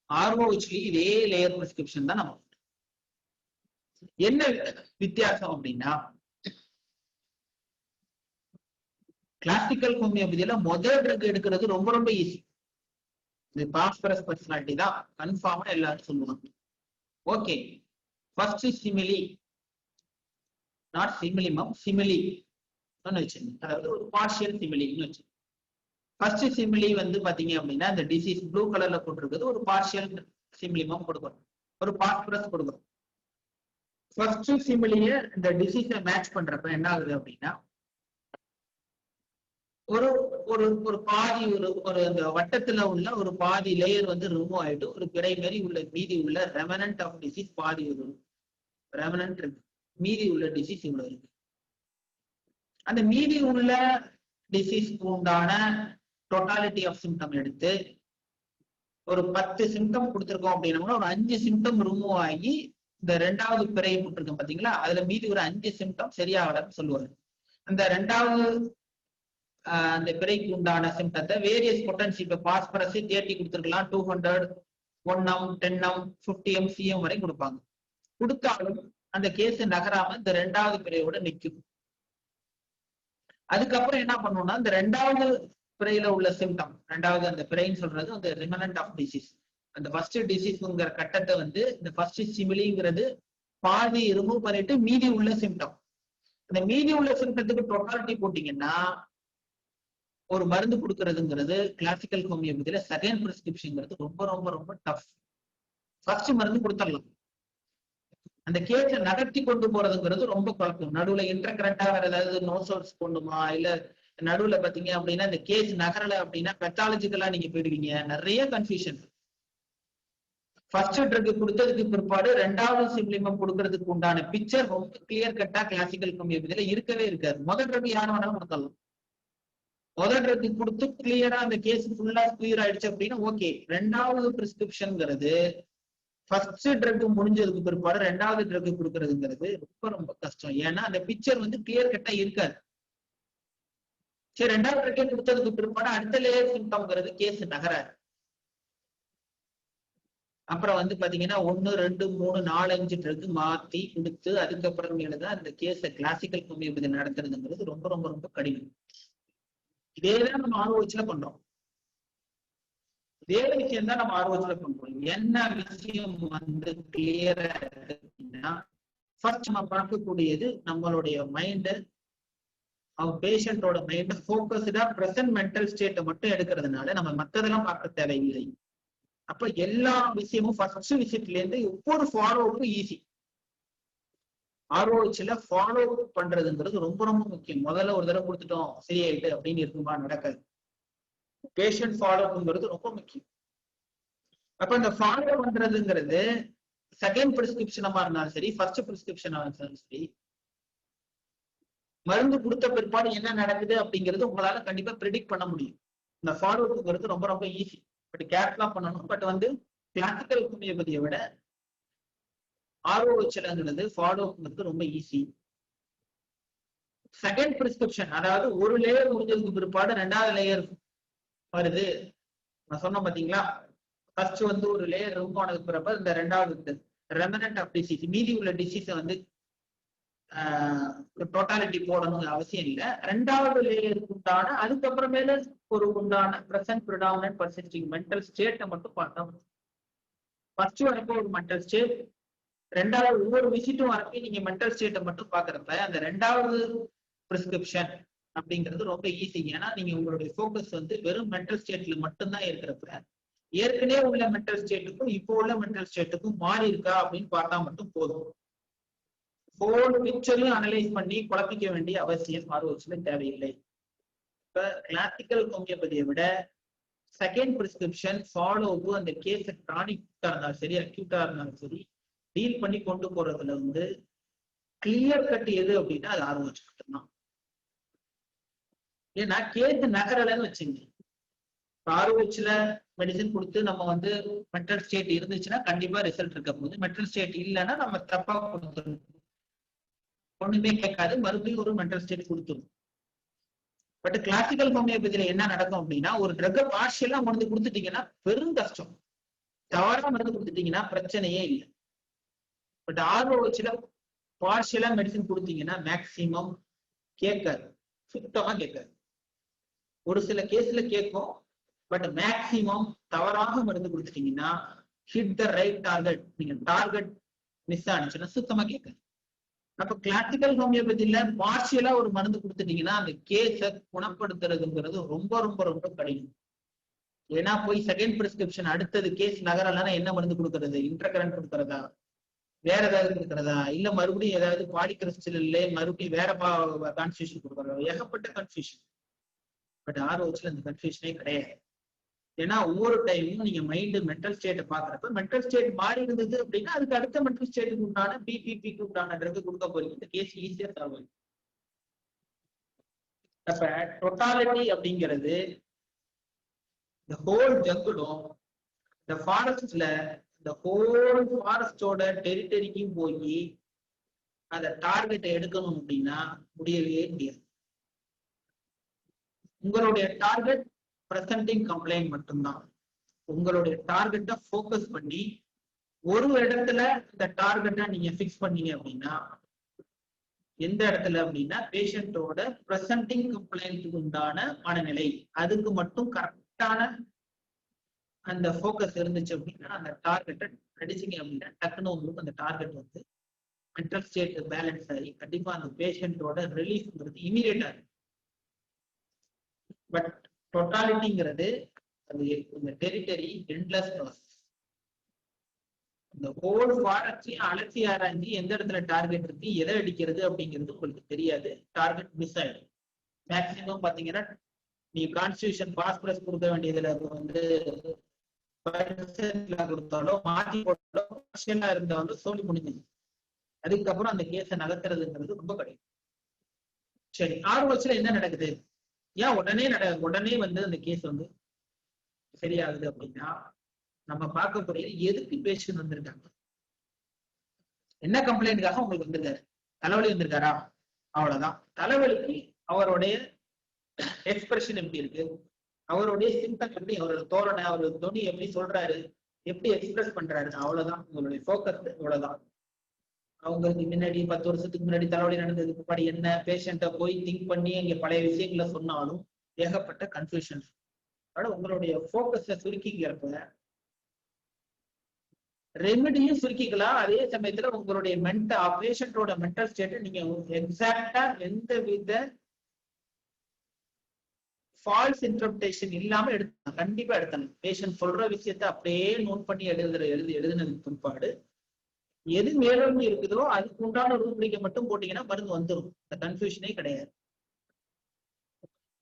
ஆர்ஓஹெச்லயும் இதே லேயர் பிரிஸ்கிரிப்ஷன் தான் நம்ம. என்ன வித்தியாசம் அப்படின்னா, கிளாசிக்கல் ஹோமியோபதியில முதல் ட்ரக் எடுக்கிறது ரொம்ப ரொம்ப ஈஸி. இது பாஸ்பரஸ் பர்சனாலிட்டி தான் கன்ஃபார்மா எல்லாரும் சொல்லுவாங்க. ஓகே, ஃபர்ஸ்ட் சிமிலி, நாட் சிமிலிமம், சிமிலி வச்சுங்க, அதாவது ஒரு பார்ஷியல் சிமிலின்னு வச்சு. ஃபர்ஸ்ட் சிமிலி வந்து பாத்தீங்க அப்படின்னா இந்த டிசீஸ் ப்ளூ கலர்ல போட்டிருக்கிறது ஒரு பார்ஷியல் சிமிலிமம் கொடுக்குறோம், ஒரு பாஸ்பரஸ் கொடுக்குறோம். ஃபர்ஸ்ட் சிமிலிய இந்த டிசீஸை மேட்ச் பண்றப்ப என்ன ஆகுது அப்படின்னா, ஒரு ஒரு ஒரு பாதி ஒரு அந்த வட்டத்துல உள்ள ஒரு பாதி லேயர் வந்து ரிமூவ் ஆயிட்டு ஒரு பிறை மாதிரி உள்ள மீதி உள்ள ரெமனன்ட் ஆஃப் டிசீஸ் பாதி ஒரு ரெமனன்ட் இருக்கு. மீதி உள்ள டிசீஸ் இவ்வளவு இருக்கு. அந்த மீதி உள்ள டிசீஸ்க்கு உண்டான டோட்டாலிட்டி ஆஃப் சிம்டம் எடுத்து ஒரு 10 சிம்டம் கொடுத்துருக்கோம் அப்படின்னா ஒரு 5 சிம்டம் ரிமூவ் ஆகி இந்த 2வது பிறையை போட்டிருக்கோம் பாத்தீங்களா, அதுல மீதி ஒரு 5 சிம்டம் சரியாகலன்னு சொல்லுவாங்க. அந்த 2வது அந்த பிறைக்கு உண்டான சிம்டத்தை வேரியஸ் பொட்டன்சி, இப்ப பாஸ்பரஸ் 30 கொடுத்துருக்கலாம், 200, 1M, 10M, 50M, CM வரை கொடுப்பாங்க. கொடுத்தாலும் அந்த கேஸ் நகராம இந்த 2வது பிறையோட நிற்கும். அதுக்கப்புறம் என்ன பண்ணணும்னா, இந்த 2வது பிறையில உள்ள சிம்டம், 2வது அந்த பிறைன்னு சொல்றது அந்த ரிமனன்ட் ஆஃப் டிசீஸ், அந்த ஃபர்ஸ்ட் டிசீஸ்ங்கிற கட்டத்தை வந்து இந்த ஃபர்ஸ்ட் சிமிலிங்கிறது பாதி ரிமூவ் பண்ணிட்டு மீதி உள்ள சிம்டம், அந்த மீதி உள்ள சிம்டத்துக்கு டோட்டாலிட்டி போட்டீங்கன்னா ஒரு மருந்து கொடுக்கறதுங்கிறது கிளாசிக்கல் ஹோமியோபதியில செகண்ட் பிரிஸ்கிரிப்ஷன்ங்கிறது ரொம்ப ரொம்ப ரொம்ப டஃப். ஃபர்ஸ்ட் மருந்து கொடுத்துடலாம், அந்த கேஸை நகர்த்தி கொண்டு போறதுங்கிறது ரொம்ப குழப்பம். நடுவுல இன்டர்கரண்டா வேற ஏதாவது நோ சோர்ஸ் கொண்டுமா, இல்ல நடுவுல பாத்தீங்க அப்படின்னா இந்த கேஸ் நகரல அப்படின்னா பெத்தாலஜிக்கலா நீங்க போயிடுவீங்க. நிறைய கன்ஃபியூஷன். ஃபர்ஸ்ட் ட்ரக் கொடுத்ததுக்கு பிற்பாடு 2வது சிம்லிமம் கொடுக்கறதுக்கு உண்டான பிக்சர் ரொம்ப கிளியர் கட்டா கிளாசிக்கல் ஹோமியோபதியில இருக்கவே இருக்காது. முதல் ட்ரக் யார் வேணாலும் கொடுத்துடலாம். முதல் ட்ரக் கொடுத்து கிளியரா அந்த கேஸ் ஃபுல்லா கிளியர் ஆயிடுச்சு அப்படின்னா ஓகே. 2வது பிரிஸ்கிரிப்ஷன்ங்கிறது ஃபர்ஸ்ட் ட்ரக் முடிஞ்சதுக்கு பிற்பாடு 2வது ட்ரக் கொடுக்கறதுங்கிறது ரொம்ப ரொம்ப கஷ்டம். ஏன்னா அந்த பிக்சர் வந்து கிளியர் கட்டா இருக்காது. சரி, 2வது ட்ரக்கே கொடுத்ததுக்கு பிற்பாடு அடுத்த லேயர் சிம்டம்ங்கிறது கேஸ் நகராது. அப்புறம் வந்து பாத்தீங்கன்னா 1, 2, 3, 4, 5 ட்ரக் மாத்தி கொடுத்து அதுக்கப்புறமேலதான் அந்த கேஸை கிளாசிக்கல் ஹோமியோபதி நடத்துறதுங்கிறது ரொம்ப ரொம்ப ரொம்ப கடினம். இதேதான் நம்ம ஆர்ஓஹெச்ல பண்றோம். இதே விஷயம் தான் நம்ம ஆர்ஓஹெச்ல பண்றோம். என்ன விஷயம் வந்து கிளியரா இருக்குன்னா, ஃபர்ஸ்ட் நம்ம பார்க்கக்கூடியது நம்மளுடைய மைண்ட், அவங்க பேஷண்டோட மைண்ட் ஃபோக்கஸ்டா பிரசன்ட் மென்டல் ஸ்டேட்டை மட்டும் எடுக்கிறதுனால நம்ம மத்ததெல்லாம் பார்க்க தேவையில்லை. அப்ப எல்லா விஷயமும் ஃபர்ஸ்ட் விசிட்ல இருந்து ஒவ்வொரு ஃபாலோவுக்கும் ஈஸி. ஆர்ஓஹெச்ல ஃபாலோ பண்றதுங்கிறது ரொம்ப ரொம்ப முக்கியம். முதல்ல ஒரு தடவை கொடுத்துட்டோம் சரியாயிட்டு அப்படின்னு இருக்குமா, நடக்காது. பேஷண்ட் ஃபாலோங்கிறது ரொம்ப முக்கியம். அப்ப இந்த ஃபாலோ பண்றதுங்கிறது செகண்ட் பிரிஸ்கிரிப்ஷனா இருந்தாலும் சரி, ஃபர்ஸ்ட் பிரிஸ்கிரிப்ஷனா இருந்தாலும் சரி, மருந்து கொடுத்த பிற்பாடு என்ன நடக்குது அப்படிங்கிறது உங்களால கண்டிப்பா ப்ரெடிக்ட் பண்ண முடியும். இந்த ஃபாலோங்கிறது ரொம்ப ரொம்ப ஈஸி. பட் கேர்ஃபுல்லா பண்ணணும். பட் வந்து கிளாசிக்கல் ஹோமியோபதியை விட ஆர்ஓஹெச்ங்கிறது ஃபாலோங்கிறது ரொம்ப ஈஸி. செகண்ட் பிரிஸ்கிரிப்ஷன், அதாவது ஒரு லேயர் முடிஞ்சதுக்கு பிற்பாடு ரெண்டாவது லேயர் வருது. நான் சொன்னேன் பாத்தீங்களா, ஃபர்ஸ்ட் வந்து ஒரு லேயர் ரொம்ப ஆனதுக்கு பிறகு இந்த ரெண்டாவது ரெமனன்ட் ஆஃப் டிசீஸ், மீதி உள்ள டிசீஸை வந்து டோட்டாலிட்டி போடணுங்கிற அவசியம் இல்லை. ரெண்டாவது லேயருக்கு உண்டான அதுக்கப்புறமேல ஒரு உண்டான பிரசன்ட் ப்ரிடாமினன்ட் பர்சிஸ்டிங் மென்டல் ஸ்டேட்டை மட்டும் பார்த்தா, ஃபர்ஸ்ட் வரப்போ ஒரு மென்டல் ஸ்டேட், ரெண்டாவது ஒவ்வொரு விசிட்டும் வரப்போ நீங்க மென்டல் ஸ்டேட்டை மட்டும் பாக்குறப்ப அந்த ரெண்டாவது பிரிஸ்கிரிப்ஷன் அப்படிங்கிறது ரொம்ப ஈஸி. ஏன்னா நீங்க உங்களுடைய ஃபோக்கஸ் வந்து வெறும் மென்டல் ஸ்டேட்ல மட்டும்தான் இருக்கிறப்ப ஏற்கனவே உள்ள மென்டல் ஸ்டேட்டுக்கும் இப்போ உள்ள மென்டல் ஸ்டேட்டுக்கும் மாறி இருக்கா அப்படின்னு பார்த்தா மட்டும் போதும். ஹோல் பிக்சரையும் அனலைஸ் பண்ணி குழப்பிக்க வேண்டிய அவசியம் ஆர்ஓஹெச்ல தேவையில்லை. இப்ப கிளாசிக்கல் ஹோமியோபதியை விட செகண்ட் பிரிஸ்கிரிப்ஷன் ஃபாலோவுக்கு அந்த கேஸ் கிரானிக்கா இருந்தாலும் சரி, அக்யூட்டா இருந்தாலும் சரி, டீல் பண்ணி கொண்டு போறதுல வந்து கிளியர் கட் எது அப்படின்னா அது ஆர்ஓஹெச் மட்டும்தான். ஏன்னா கேஸ் நகரலன்னு வச்சுங்க, ஆர்ஓஹெச்ல மெடிசன் கொடுத்து நம்ம வந்து மென்டல் ஸ்டேட் இருந்துச்சுன்னா கண்டிப்பா ரிசல்ட் இருக்க போகுது. மென்டல் ஸ்டேட் இல்லைன்னா நம்ம தப்பா கொடுத்துருவோம், ஒண்ணுமே கேட்காது, மறுபடியும் ஒரு மென்டல் ஸ்டேட் கொடுத்துரும். பட் கிளாசிக்கல் ஹோமியோபதியில என்ன நடக்கும் அப்படின்னா, ஒரு ட்ரக்கை பார்ஷியலா மருந்து கொடுத்துட்டீங்கன்னா பெரும் கஷ்டம், தவறா மருந்து கொடுத்துட்டீங்கன்னா பிரச்சனையே இல்லை. பட் ஆர்ஓஹெச்ல பார்ஷியலா மெடிசன் கொடுத்தீங்கன்னா மேக்சிமம் கேட்காது, சுத்தமா கேட்காது. ஒரு சில கேஸ்ல கேட்கும், பட் மேக்சிமம் தவறாக மருந்து கொடுத்துட்டீங்கன்னா ஹிட் த ரைட் டார்கெட், நீங்க டார்கெட் மிஸ் ஆனிச்சுன்னா சுத்தமா கேட்காது. அப்ப கிளாசிக்கல் ஹோமியோபதியில பார்ஷியலா ஒரு மருந்து கொடுத்துட்டீங்கன்னா அந்த கேஸை குணப்படுத்துறதுங்கிறது ரொம்ப ரொம்ப ரொம்ப கடினம். ஏன்னா போய் செகண்ட் பிரிஸ்கிரிப்ஷன் அடுத்தது கேஸ் நகரலன்னா என்ன மருந்து கொடுக்கறது, இன்டர்கரண்ட் கொடுக்கறதா, வேற ஏதாவது கொடுக்கறதா, இல்ல மறுபடியும் ஏதாவது பாலிகிறிஸ்டல்ல மறுபடியும் வேற கன்ஃபியூஷன் கொடுக்கறதா, ஏகப்பட்ட கன்ஃபியூஷன். பட் ஆர்ஓஹெச்ல அந்த கன்ஃபியூஷனே கிடையாது. ஏன்னா ஒவ்வொரு டைமும் நீங்க மைண்ட் மென்டல் ஸ்டேட்டை பாக்குறப்ப மென்டல் ஸ்டேட் மாறி இருந்தது அப்படின்னா அதுக்கு அடுத்த மென்டல் ஸ்டேட்டுக்கு உண்டான பிபிபிக்கு உண்டான ட்ரக் கொடுக்க போறீங்க, இந்த கேஸ் ஈஸியா சால்வ் ஆகும். அப்ப டோட்டாலிட்டி அப்படிங்கிறது இந்த ஹோல் ஜங்குலும் இந்த ஃபாரஸ்ட்ல இந்த ஹோல் ஃபாரஸ்டோட டெரிட்டரிக்கும் போய் அந்த டார்கெட்டை எடுக்கணும் அப்படின்னா முடியவே முடியாது. உங்களுடைய டார்கெட் பிரசன்டிங் கம்ப்ளைண்ட் மட்டும்தான். உங்களுடைய டார்கெட்டை ஃபோக்கஸ் பண்ணி ஒரு இடத்துல இந்த டார்கெட்டை நீங்க ஃபிக்ஸ் பண்ணீங்க அப்படின்னா, எந்த இடத்துல அப்படின்னா பேஷண்டோட பிரசன்டிங் கம்ப்ளைண்ட்டுக்கு உண்டான மனநிலை, அதுக்கு மட்டும் கரெக்டான அந்த ஃபோக்கஸ் இருந்துச்சு அப்படின்னா அந்த டார்கெட்டை அடிச்சிங்க அப்படின்னா டக்குன்னு உங்களுக்கு அந்த டார்கெட் வந்து மென்டல் ஸ்டேட் பேலன்ஸ் ஆகி கண்டிப்பா அந்த பேஷண்டோட ரிலீஃப்ங்கிறது இமீடியட்டா இருக்கு. பட் டோட்டாலிட்டிங்கிறது அது இந்த டெரிட்டரி எண்ட்லெஸ் ப்ராசஸ். இந்த ஹோல் ஃபாரஸ்டையும் அலசி ஆராய்ச்சி எந்த இடத்துல டார்கெட் இருக்கு, எதை அடிக்கிறது அப்படிங்கிறது உங்களுக்கு தெரியாது, டார்கெட் மிஸ் ஆயிடும். மேக்சிமம் பாத்தீங்கன்னா நீ கான்ஸ்டியூஷன் பாஸ்பரஸ் கொடுக்க வேண்டியதுல வந்து கொடுத்தாலோ மாற்றி போட்டாலோ இருந்தாலும் சொல்லி முடிஞ்சது. அதுக்கப்புறம் அந்த கேஸை நகர்த்துறதுங்கிறது ரொம்ப கடினம். சரி, ஆர்ஓஹெச்ல என்ன நடக்குது, ஏன் உடனே வந்து அந்த கேஸ் வந்து சரியாகுது அப்படின்னா, நம்ம பார்க்கக்கூடிய எதுக்கு பேஷண்ட் வந்திருக்காங்க, என்ன கம்ப்ளைண்ட்காக உங்களுக்கு வந்திருக்காரு, தலைவலி வந்திருக்காரா, அவ்வளவுதான். தலைவலிக்கு அவருடைய எக்ஸ்பிரஷன் எப்படி இருக்கு, அவருடைய சிம்டம் எப்படி, அவரோட தோரணை, அவரோட தொனி எப்படி சொல்றாரு, எப்படி எக்ஸ்பிரஸ் பண்றாரு, அவ்வளவுதான் உங்களுடைய ஃபோக்கஸ். அவ்வளவுதான். அவங்களுக்கு முன்னாடி 10 வருஷத்துக்கு முன்னாடி தலைவலி நடந்ததுக்கு முன்னாடி என்ன பேஷண்ட்டை போய் திங்க் பண்ணி இங்க பழைய விஷயங்களை சொன்னாலும் ஏகப்பட்ட கன்ஃபியூஷன். அதோட உங்களுடைய ஃபோக்கஸை சுருக்கிக்கிறப்ப ரெமெடியும் சுருக்கிக்கலாம். அதே சமயத்துல உங்களுடைய பேஷண்டோட மென்டல் ஸ்டேட்டை நீங்க எக்ஸாக்டா எந்த வித ஃபால்ஸ் இன்டர்பிரேஷன் இல்லாம எடுத்தலாம். கண்டிப்பா எடுத்தணும். பேஷண்ட் சொல்ற விஷயத்த அப்படியே நோட் பண்ணி எழுதுனதுக்கு பிற்பாடு எது மேலும் இருக்குதோ அதுக்கு உண்டான ரூபிரிக்கை மட்டும் போட்டீங்கன்னா மருந்து வந்துடும். இந்த கன்ஃபியூஷனே கிடையாது.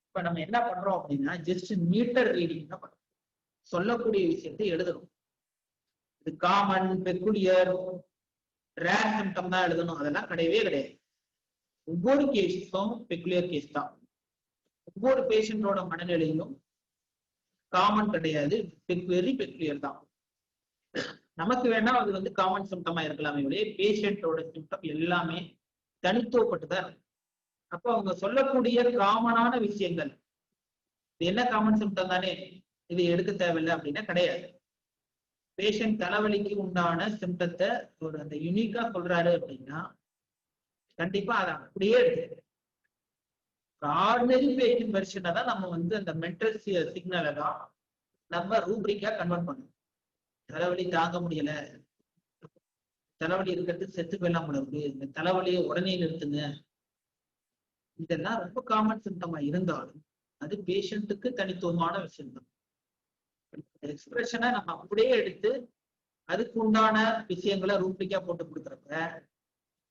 இப்ப நம்ம என்ன பண்றோம் அப்படின்னா ஜஸ்ட் மீட்டர் ரீடிங் தான் பண்றோம். சொல்லக்கூடிய விஷயத்தை எழுதணும். இது காமன், பெக்குலியர், ரேர் சிம்டம் தான் எழுதணும். அதெல்லாம் கிடையவே கிடையாது. ஒவ்வொரு கேஸும் பெக்குலியர் கேஸ் தான். ஒவ்வொரு பேஷண்டோட மனநிலையிலும் காமன் கிடையாது, வெரி பெக்குலியர் தான். நமக்கு வேணா அது வந்து காமன் சிம்டமா இருக்கலாமே ஒழிய பேஷண்டோட சிம்டம் எல்லாமே தனித்துவப்பட்டுதான் இருக்கு. அப்போ அவங்க சொல்லக்கூடிய காமனான விஷயங்கள் இது என்ன காமன் சிம்டம் தானே, இது எடுக்க தேவையில்லை அப்படின்னா கிடையாது. பேஷண்ட் தலைவலிக்கு உண்டான சிம்டத்தை ஒரு அந்த யூனிக்கா சொல்றாரு அப்படின்னா கண்டிப்பா அதை அப்படியே எடுத்து ஆர்டினரி பேஷண்ட் வெர்ஷனை தான் நம்ம வந்து அந்த மென்டல் சிக்னலை தான் நம்ம ரூப்ரிக்கா கன்வெர்ட் பண்ணணும். தலைவலி தாங்க முடியல, தலைவலி இருக்கிறது செத்து போயிடலாம் போல, இந்த தலைவலியை உடனே நிறுத்துங்க, இதெல்லாம் ரொம்ப காமன் சிம்டமா இருந்தாலும் அது பேஷண்ட்டுக்கு தனித்துவமான விஷயம் தான். எக்ஸ்பிரஷனை நம்ம அப்படியே எடுத்து அதுக்கு உண்டான விஷயங்களை ரூப்ரிக்கா போட்டு கொடுக்குறப்ப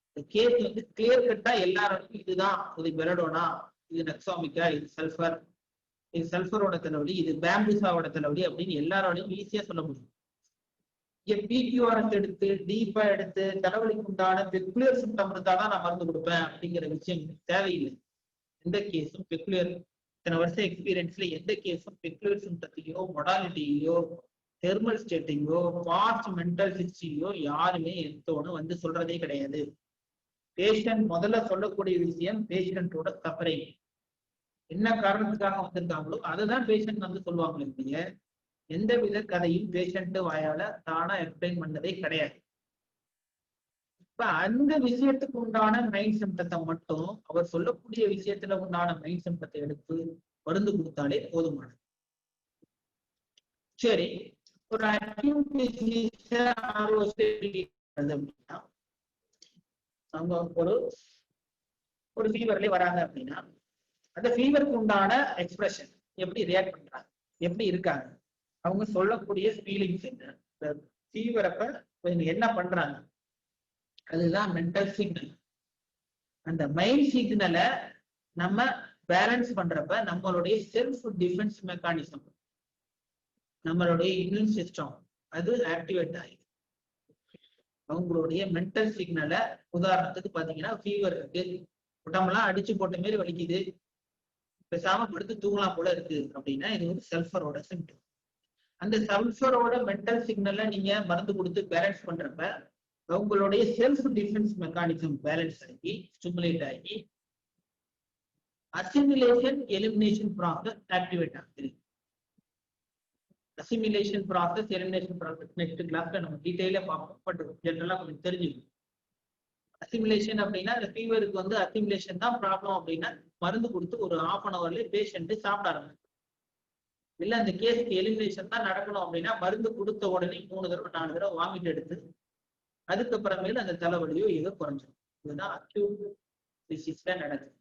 இந்த கேஸ் வந்து கிளியர் கட்டா எல்லாரும் இதுதான், இது பெலடோனா, இது நெக்ஸாமிக்கா, இது சல்ஃபர், இது சல்ஃபரோட தலைவலி, இது பேம்பிசாவோட தலைவலி அப்படின்னு எல்லாரோடையும் ஈஸியா சொல்ல முடியும். பிக்யூஆர்எஸ் எடுத்து டீப்பா எடுத்து தலைவலிக்கு உண்டான பெக்குலியர் சிம்டம் இருந்தாதான் நான் மருந்து கொடுப்பேன் அப்படிங்கிற விஷயம் தேவையில்லை. எந்த கேஸும் பெக்குலியர் இத்தனை வருஷம் எக்ஸ்பீரியன்ஸ்ல எந்த கேஸும் பெக்குலியர் சிம்டத்தையோ மொடாலிட்டியோ தெர்மல் ஸ்டேட்டிங்கோ பாஸ்ட் மென்டல் ஹிஸ்டரியோ யாருமே எடுத்தோன்னு வந்து சொல்றதே கிடையாது. பேஷண்ட் முதல்ல சொல்லக்கூடிய விஷயம் பேஷண்டோட சஃபரிங் என்ன காரணத்துக்காக வந்திருக்காங்களோ அதுதான் பேஷண்ட் வந்து சொல்லுவாங்களே இல்லையா, எந்த வித கதையும் பேஷண்ட் வாயால தானா எக்ஸ்பிளைன் பண்ணதே கிடையாது. இப்ப அந்த விஷயத்துக்கு உண்டான மைண்ட் சிம்டத்தை மட்டும் அவர் சொல்லக்கூடிய விஷயத்துல உண்டான மைண்ட் சிம்டத்தை எடுத்து மருந்து கொடுத்தாலே போதுமானது. சரி, ஒரு அக்யூட் டிசீஸ் அப்படின்னா அவங்க ஒரு ஃபீவர்ல வராங்க அப்படின்னா அந்த ஃபீவருக்கு உண்டான எக்ஸ்பிரஷன் எப்படி ரியாக்ட் பண்றாங்க, எப்படி இருக்காங்க, அவங்க சொல்லக்கூடிய ஃபீலிங்ஸ் என்ன, ஃபீவரப்ப என்ன பண்றாங்க, அதுதான் மென்டல் சிக்னல். அந்த மைண்ட் சிக்னலை நம்ம பேலன்ஸ் பண்றப்ப நம்மளுடைய செல்ஃப் டிஃபென்ஸ் மெக்கானிசம், நம்மளுடைய இம்யூன் சிஸ்டம் அது ஆக்டிவேட் ஆகிடும். அவங்களுடைய மென்டல் சிக்னலை உதாரணத்துக்கு பாத்தீங்கன்னா ஃபீவர் இருக்கு, உடம்பெல்லாம் அடிச்சு போட்ட மாரி வலிக்குது, பேசாம படுத்து தூங்கலாம் போல இருக்கு அப்படின்னா இது ஒரு சல்ஃபரோட சிம்டம். அந்த சல்ஃபரோட மென்டல் சிக்னலை நீங்க மருந்து கொடுத்து பேலன்ஸ் பண்றப்ப அவங்களுடைய செல்ஃப் டிஃபென்ஸ் மெக்கானிசம் பேலன்ஸ் ஆகி ஸ்டிமுலேட் ஆகி அசிமிலேஷன் எலிமினேஷன் ப்ராசஸ் ஆக்டிவேட் ஆகுது. Assimilation process elimination process next கிளாஸ்ல நம்ம டீடைலா பார்ப்போம். பட் ஜென்ரலா கொஞ்சம் தெரிஞ்சுக்கணும். அசிமிலேஷன் அப்படின்னா இந்த ஃபீவருக்கு வந்து அசிமிலேஷன் தான் ப்ராப்ளம் அப்படின்னா மருந்து கொடுத்து ஒரு 1/2 hourல பேஷண்ட் சாப்பிட ஆரம்பிச்சு. இல்ல அந்த கேஸ்க்கு எலிமினேஷன் தான் நடக்கணும் அப்படின்னா மருந்து கொடுத்த உடனே 3 தடவை 4 தடவை வாமிட் எடுத்து அதுக்கப்புறமேல அந்த தலைவலியோ ஏதோ குறைஞ்சிடும். இதுதான் அக்யூட் டிசீஸ்ல நடக்குது.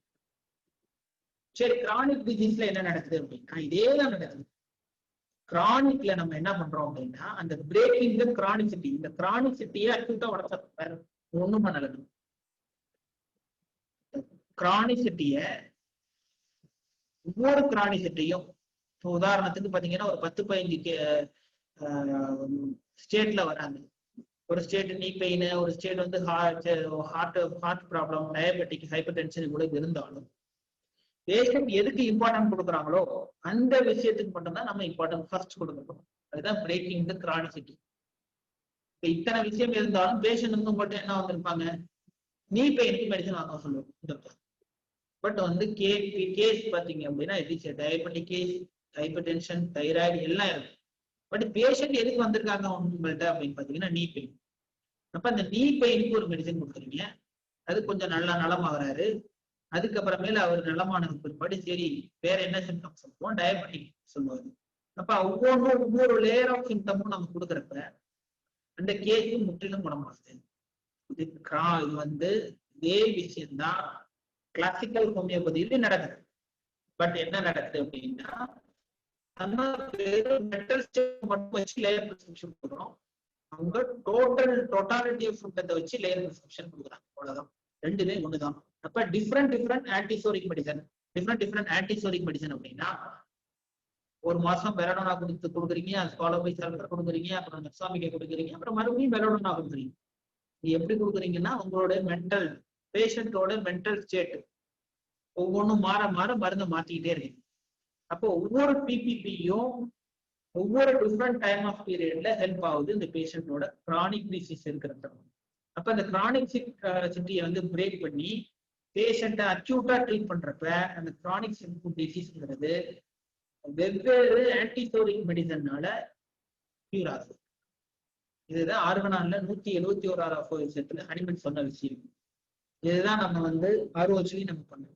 சரி, கிரானிக் டிசீஸ்ல என்ன நடக்குது அப்படின்னா இதேதான் நடக்குது. கிரானிக்ல நம்ம என்ன பண்றோம் அப்படின்னா அந்த பிரேக்கிங் த கிரானிசிட்டி, இந்த கிரானிசிட்டியை அக்யூட்டா உடச்ச ஒண்ணும் பண்ணல. கிரானிசிட்டிய ஒவ்வொரு கிரானிசிட்டியும் உதாரணத்துக்கு பாத்தீங்கன்னா ஒரு 10-15 ஸ்டேட்ல வராங்க. ஒரு ஸ்டேட் நீ பெயின், ஒரு ஸ்டேட் வந்து heart problem, diabetic, hypertension இவ்வளவு இருந்தாலும் பேஷண்ட் எதுக்கு இம்பார்ட்டன்ட் கொடுக்குறாங்களோ அந்த விஷயத்துக்கு மட்டும்தான் நம்ம இம்பார்ட்டன்ட் ஃபர்ஸ்ட் கொடுக்கணும். அதுதான் பிரேக்கிங் த கிரானிசிட்டி. இப்ப இத்தனை விஷயம் இருந்தாலும் பேஷண்ட் வந்து மட்டும் என்ன வந்திருப்பாங்க, நீ பெயினுக்கு மெடிசன் வாங்க சொல்லுவோம். பட் வந்து கேஸ் பாத்தீங்க அப்படின்னா diabetic case, hypertension, thyroid எல்லாம் இருக்கு. பட் பேஷண்ட் எதுக்கு வந்திருக்காங்க உங்கள்கிட்ட அப்படின்னு பாத்தீங்கன்னா நீ பெயின். அப்ப அந்த நீ பெயினுக்கு ஒரு மெடிசன் கொடுக்குறீங்க, அது கொஞ்சம் நல்லா நலமாகறாரு. அதுக்கப்புறமேல அவர் நலமானதுக்கு பிற்பாடு சரி வேற என்ன சிம்டம்ஸ் சொல்லுவோம், டயபெட்டிக் சொல்லுவாரு. அப்ப ஒவ்வொரு லேயர் ஆஃப் சிம்டமும் நம்ம கொடுக்குறப்ப அந்த கேஸ் முற்றிலும் குணமாகுது. இது வந்து இதே விஷயம்தான் கிளாசிக்கல் ஹோமியோபதியில நடக்குது. பட் என்ன நடக்குது அப்படின்னா, நம்ம மெட்டல் ஸ்டேட் மட்டும் வச்சு லேயர் பிரிஸ்கிரிப்ஷன் கொடுக்குறோம். அவங்க டோட்டாலிட்டி ஆஃப் சிம்டத்தை வச்சு லேயர் பிரிஸ்கிரிப்ஷன் கொடுக்குறாங்க. அவ்வளவுதான், ரெண்டுமே ஒண்ணுதான். அப்ப டிஃப்ரெண்ட் ஆன்டிசோரிக் மெடிசன், டிஃப்ரெண்ட் ஆன்டிசோரிக் மெடிசன் அப்படின்னா, ஒரு மாசம் பெலடோனா கொடுக்குறீங்க, ஸ்காலோபை சல்ஃபர் கொடுக்குறீங்க, அப்புறம் நெக்ஸாமிகா கொடுக்குறீங்க, அப்புறம் மறுபடியும் பெலடோனா கொடுக்குறீங்க. நீ எப்படி கொடுக்குறீங்கன்னா, உங்களோட மென்டல் பேஷண்டோட மென்டல் ஸ்டேட் ஒவ்வொன்றும் மாற மாற மருந்து மாத்திக்கிட்டே இருக்கு. அப்போ ஒவ்வொரு பிபிபியும் ஒவ்வொரு டிஃப்ரெண்ட் டைம் ஆஃப் பீரியட்ல ஹெல்ப் ஆகுது இந்த பேஷண்டோட கிரானிக் டிசீஸ் இருக்கிறது. அப்ப இந்த கிரானிக் சிட்டியை வந்து பிரேக் பண்ணி பேஷண்ட்டை அக்யூட்டா ட்ரீட் பண்றப்ப அந்த கிரானிக் டிசீஸ்ங்கிறது வெவ்வேறு ஆன்டிசோரிக் மெடிசன்னால கியூர் ஆகுது. இதுதான் ஆர்கனான்ல 171வது விஷயத்துல ஹனிமன் சொன்ன விஷயம். இதுதான் நம்ம வந்து ஆர்ஓஹெச்லயும் நம்ம பண்ணோம்.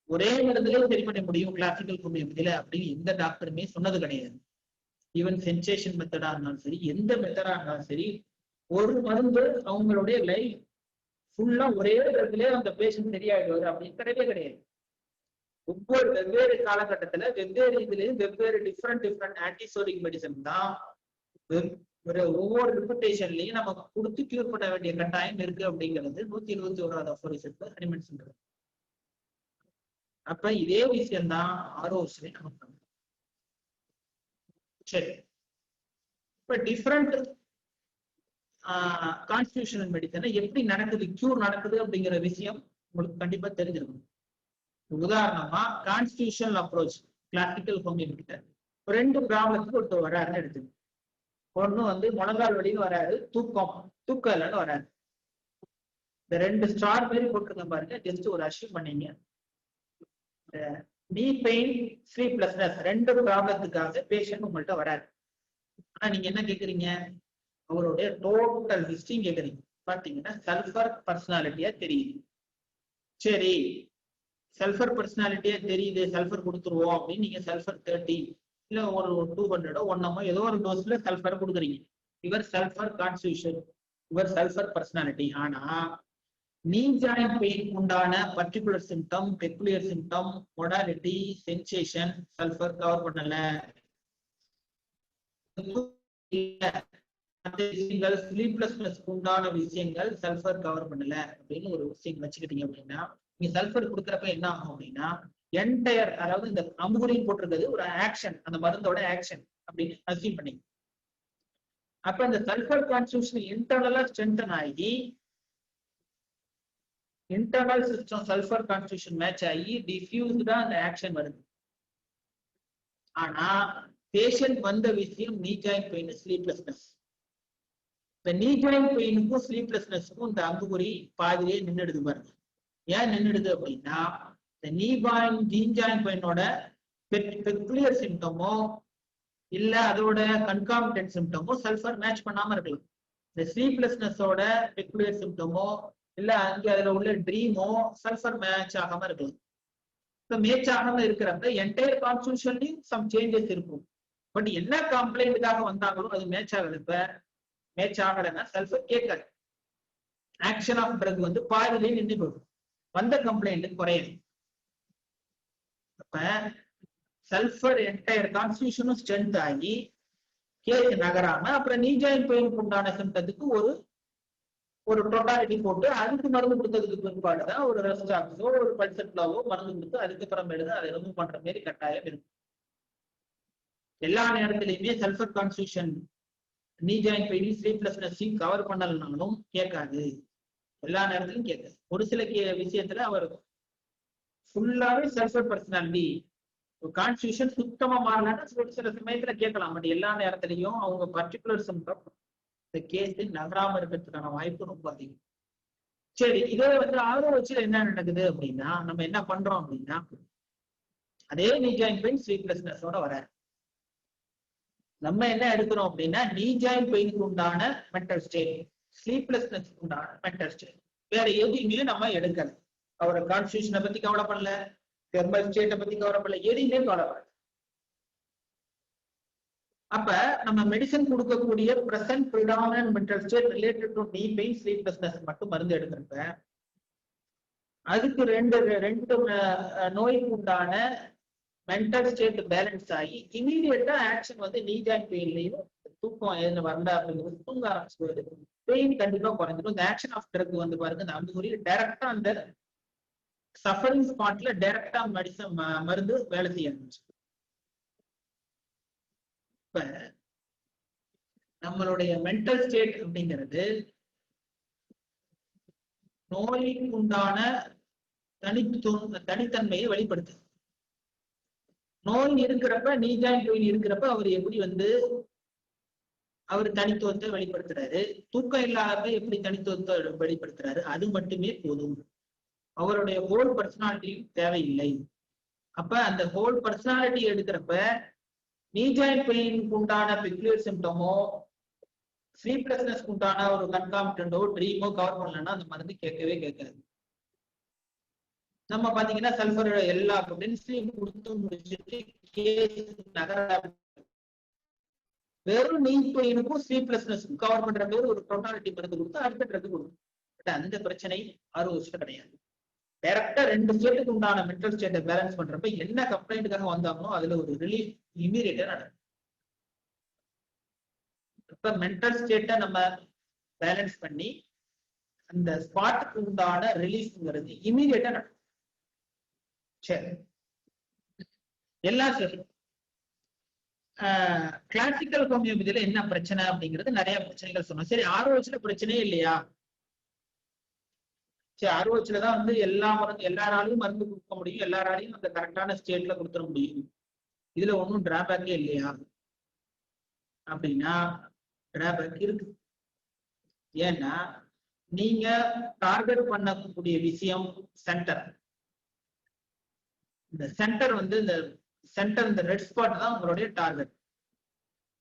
ஒரே மருந்துல சரி பண்ண முடியும் கிளாசிக்கல் ஹோமியோபதியில அப்படின்னு எந்த டாக்டருமே சொன்னது கிடையாது. ஈவன் சென்சேஷன் மெத்தடா இருந்தாலும் சரி, எந்த மெத்தடா இருந்தாலும் சரி, ஒரு மருந்து அவங்களுடைய லைஃப் ஃபுல்லா ஒரே இடத்துல அந்த பேஷண்ட் சரியாயிடுவாரு அப்படின்னு கிடையவே கிடையாது. ஒவ்வொரு வெவ்வேறு காலகட்டத்துல வெவ்வேறு இதுலயும் வெவ்வேறு டிஃப்ரெண்ட் ஆன்டிசோரிக் மெடிசன் தான் ஒவ்வொரு ரிப்பட்டேஷன்லயும் நம்ம கொடுத்து கியூர் பண்ண வேண்டிய கட்டாயம் இருக்கு அப்படிங்கிறது 171வது ஹனிமன் சொல்றது. அப்ப இதே விஷயம் தான் ஆர்ஓஹெச்ல நம்ம பண்ணணும். சரி, இப்ப டிஃப்ரெண்ட் கான்ஸ்டிடியூஷனல் மெடிசன் எப்படி நடக்குது, கியூர் நடக்குது அப்படிங்கிற விஷயம் உங்களுக்கு கண்டிப்பா தெரிஞ்சிருக்கும். உதாரணமா கான்ஸ்டிடியூஷனல் அப்ரோச் கிளாசிக்கல் ஹோமியோபதியில ரெண்டு ப்ராப்ளத்துக்கு ஒருத்தர் வராருன்னு எடுத்துக்கணும். ஒண்ணு வந்து முழங்கால் வலின்னு வராது, தூக்கம் இல்லைன்னு வராது. இந்த ரெண்டு ஸ்டார் மாதிரி போட்டிருக்க பாருங்க, ஜஸ்ட் ஒரு அஷ்யூம் பண்ணீங்க. நீ பெயின், ஸ்லீப்லெஸ்னஸ் ரெண்டு ப்ராப்ளத்துக்காக பேஷண்ட் உங்கள்கிட்ட வராது. ஆனா நீங்க என்ன கேக்குறீங்க, அவருடைய டோட்டல் ஹிஸ்டரி கேக்குறீங்க. பாத்தீங்கன்னா சல்ஃபர் பர்சனாலிட்டியா தெரியுது. சரி, சல்ஃபர் பர்சனாலிட்டியா தெரியுது, சல்ஃபர் கொடுத்துருவோம் அப்படின்னு நீங்க சல்ஃபர் 30 இல்ல ஒரு 200 1 ஏதோ ஒரு டோஸ்ல சல்ஃபர் கொடுக்குறீங்க. இவர் சல்ஃபர் கான்ஸ்டிடியூஷன், இவர் சல்ஃபர் பர்சனாலிட்டி. ஆனா நீ ஜாயிண்ட் பெயின் உண்டான particular symptom, peculiar symptom, modality, sensation sulphur cover பண்ணல. ஸ்லீப்லெஸ்னஸ் உண்டான விஷயங்கள் சல்ஃபர் கவர் பண்ணல அப்படின்னு ஒரு விஷயம் வச்சுக்கிட்டீங்க அப்படின்னா, நீங்க சல்ஃபர் கொடுக்குறப்ப என்ன ஆகும் அப்படின்னா, என்டையர் அதாவது இந்த அம்புகுறின்னு போட்டிருக்கிறது ஒரு ஆக்ஷன், அந்த மருந்தோட ஆக்ஷன் அப்படின்னு அசீவ் பண்ணீங்க. அப்ப இந்த சல்ஃபர் கான்ஸ்டிடியூஷன் இன்டர்னலா ஸ்ட்ரென்தன் ஆகி internal system sulphur constitution match ஆகி டிஃப்யூஸ்டா அந்த ஆக்ஷன் வருது. ஆனா பேஷண்ட் வந்த விஷயம் நீ ஜாயிண்ட் பெயின், ஸ்லீப்லெஸ்னஸ். இப்ப நீ ஜாயிண்ட் பெயினுக்கும் ஸ்லீப்லெஸ்னஸ்க்கும் இந்த அம்புகுறி பாதிலே நின்றுடுது பாருங்க. ஏன் நின்றுடுது அப்படின்னா, இந்த நீ ஜாயிண்ட் பெயினோட பெக்குலியர் சிம்டமோ இல்ல அதோட கன்காமிட்டன்ட் சிம்டமோ சல்ஃபர் மேட்ச் பண்ணாம இருக்கலாம். இந்த ஸ்லீப்லெஸ்னஸோட பெக்குலியர் சிம்டமோ இல்ல அங்க அதுல உள்ள ட்ரீமோ சல்ஃபர் மேட்ச் ஆகாம இருக்கலாம். இப்ப மேட்ச் ஆகாம இருக்கிறப்ப என்டையர் கான்ஸ்டிடியூஷன்லயும் சம் சேஞ்சஸ் இருக்கும். பட் என்ன கம்ப்ளைண்ட்டுக்காக வந்தாங்களோ அது மேட்ச் ஆகல. இப்ப மேட்ச் ஆகலைன்னா சல்ஃபர் கேட்காது. ஆக்ஷன் ஆஃப் ட்ரக் வந்து பாதிலே நின்று போகும், வந்த கம்ப்ளைண்ட் குறையும். அப்ப சல்ஃபர் என்டையர் கான்ஸ்டிடியூஷனும் ஸ்ட்ரென்த் ஆகி கேஸ் நகராம அப்புறம் நீ ஜாயிண்ட் பெயினுக்கு உண்டான சிம்டத்துக்கு ஒரு டோட்டாலிட்டி போட்டு அதுக்கு மருந்து கொடுத்ததுக்கு பிற்பாடுதான் ஒரு ரெஸ்டாக்ஸோ ஒரு பல்செட்லாவோ மருந்து கொடுத்து அதுக்கப்புறம் எடுத்து அதை ரிமூவ் பண்ற மாதிரி கட்டாயம் இருக்கு. எல்லா நேரத்திலையுமே சல்ஃபர் கான்ஸ்டிடியூஷன் நீ ஜாயிண்ட் பெயின், ஸ்லீப்லெஸ்னஸையும் கவர் பண்ணலனாலும் கேட்காது. எல்லா நேரத்திலும் கேட்காது. ஒரு சில விஷயத்துல அவர் ஃபுல்லாவே சல்ஃபர் பர்சனாலிட்டி கான்ஸ்டிடியூஷன் சுத்தமா மாறலன்னா ஒரு சில சமயத்துல கேட்கலாம். பட் எல்லா நேரத்திலையும் அவங்க பர்டிகுலர் சிம்டம் இந்த கேஸ் நகராம இருக்கிறதுக்கான வாய்ப்பு ரொம்ப அதிகம். சரி, இதே வந்து ஆர்ஓஹெச்ல என்ன நடக்குது அப்படின்னா, நம்ம என்ன பண்றோம் அப்படின்னா, அதே நீ ஜாயிண்ட் பெயின் ஸ்லீப்லெஸ்னஸோட வர நம்ம என்ன எடுக்கிறோம் அப்படின்னா, நீ ஜாயிண்ட் பெயினுக்கு உண்டான மென்டல் ஸ்டேட், ஸ்லீப்லெஸ்னஸ் உண்டான மென்டல் ஸ்டேட், வேற எதுவுமே நம்ம எடுக்கல. அவரோட கான்ஸ்டிடியூஷனை பத்தி கவலைப்படல, தெர்மல் ஸ்டேட்டை பத்தி கவலைப்படல, எதையுமே கவலைப்படல. அப்ப நம்ம மெடிசன் கொடுக்கக்கூடிய present predominant mental state related to நீ பெயின் ஸ்லீப்லெஸ்னஸ் மட்டும் மருந்து எடுக்கிறப்ப அதுக்கு ரெண்டு நோய்க்கு உண்டான மென்டல் ஸ்டேட் பேலன்ஸ் ஆகி இமீடியட்டா ஆக்ஷன் வந்து நீ ஜாயின் பெயின்லயும் தூக்கம் எதுல வரல அப்படிங்கிறது தூங்க ஆரம்பிச்சு பெயின் கண்டிப்பா குறைஞ்சிடும். இந்த ஆக்ஷன் ஆஃப் ட்ரக் வந்து பாருங்க இந்த அம்புகுறி டைரக்டா அந்த சஃபரிங் ஸ்பாட்ல டைரக்டா மெடிசன் மருந்து வேலை செய்ய ஆரம்பிச்சு. இப்ப நம்மளுடைய மென்டல் ஸ்டேட் அப்படிங்கிறது நோய்க்கு உண்டான தனித்தன்மையை வெளிப்படுத்துது. நோய் இருக்கிறப்ப நீ ஜாயின் பெயின் இருக்கிறப்ப அவர் எப்படி வந்து அவர் தனித்துவத்தை வெளிப்படுத்துறாரு, தூக்கம் இல்லாதப்ப எப்படி தனித்துவத்தை வெளிப்படுத்துறாரு, அது மட்டுமே போதும். அவருடைய ஹோல் பர்சனாலிட்டி தேவையில்லை. அப்ப அந்த ஹோல் பர்சனாலிட்டி எடுக்கிறப்ப நீ ஜாயின் பெயினுக்கு உண்டான பெக்யூலர் சிம்டமோ ஸ்லீப்லெஸ்னஸ் உண்டான ஒரு கன்காமிட்டண்டோ ட்ரீமோ கவர் பண்ணலன்னா அந்த மருந்து கேட்கவே கேட்காது. நம்ம பாத்தீங்கன்னா சல்பர் எல்லா மெடிசனையும் கொடுத்து முடிச்சுட்டு கேஸ் நகர வெறும் நீ பெயினுக்கும் ஸ்லீப்லெஸ்னஸுக்கும் கவர் பண்ற மாதிரி ஒரு டொட்டாலிட்டி மருந்து கொடுத்து அடுத்த ட்ரக் கொடுக்கும். பட் அந்த பிரச்சனை 6 வருஷம் கிடையாது. டைரக்டா 2 ஸ்டேட்டுக்கு உண்டான மென்டல் ஸ்டேட்டை பேலன்ஸ் பண்றப்ப என்ன கம்ப்ளைண்ட்டுக்காக வந்தாங்களோ அதுல ஒரு ரிலீஃப் இமீடியட்டா நடக்கும். இப்ப மென்டல் ஸ்டேட்டை நம்ம பேலன்ஸ் பண்ணி அந்த ஸ்பாட்டுக்கு உண்டான ரிலீஃப்ங்கிறது இமீடியட்டா நடக்கும். சரி, எல்லாம் சரி. கிளாசிக்கல் ஹோமியோபதியில என்ன பிரச்சனை அப்படிங்கிறது நிறைய பிரச்சனைகள் சொன்னோம். சரி, ஆர்ஓஹெச்ல பிரச்சனையே இல்லையா? சரி, ஆர்ஓஹெச்ல தான் வந்து எல்லா மருந்து எல்லாராலையும் மருந்து கொடுக்க முடியும், எல்லாராலையும் அந்த கரெக்டான ஸ்டேட்ல கொடுத்துட முடியும், இதுல ஒன்றும் டிராபேக்கே இல்லையா அப்படின்னா டிராபேக் இருக்கு. ஏன்னா நீங்க டார்கெட் பண்ணக்கூடிய விஷயம் சென்டர். இந்த சென்டர் வந்து இந்த ரெட் ஸ்பாட் தான் உங்களுடைய டார்கெட்.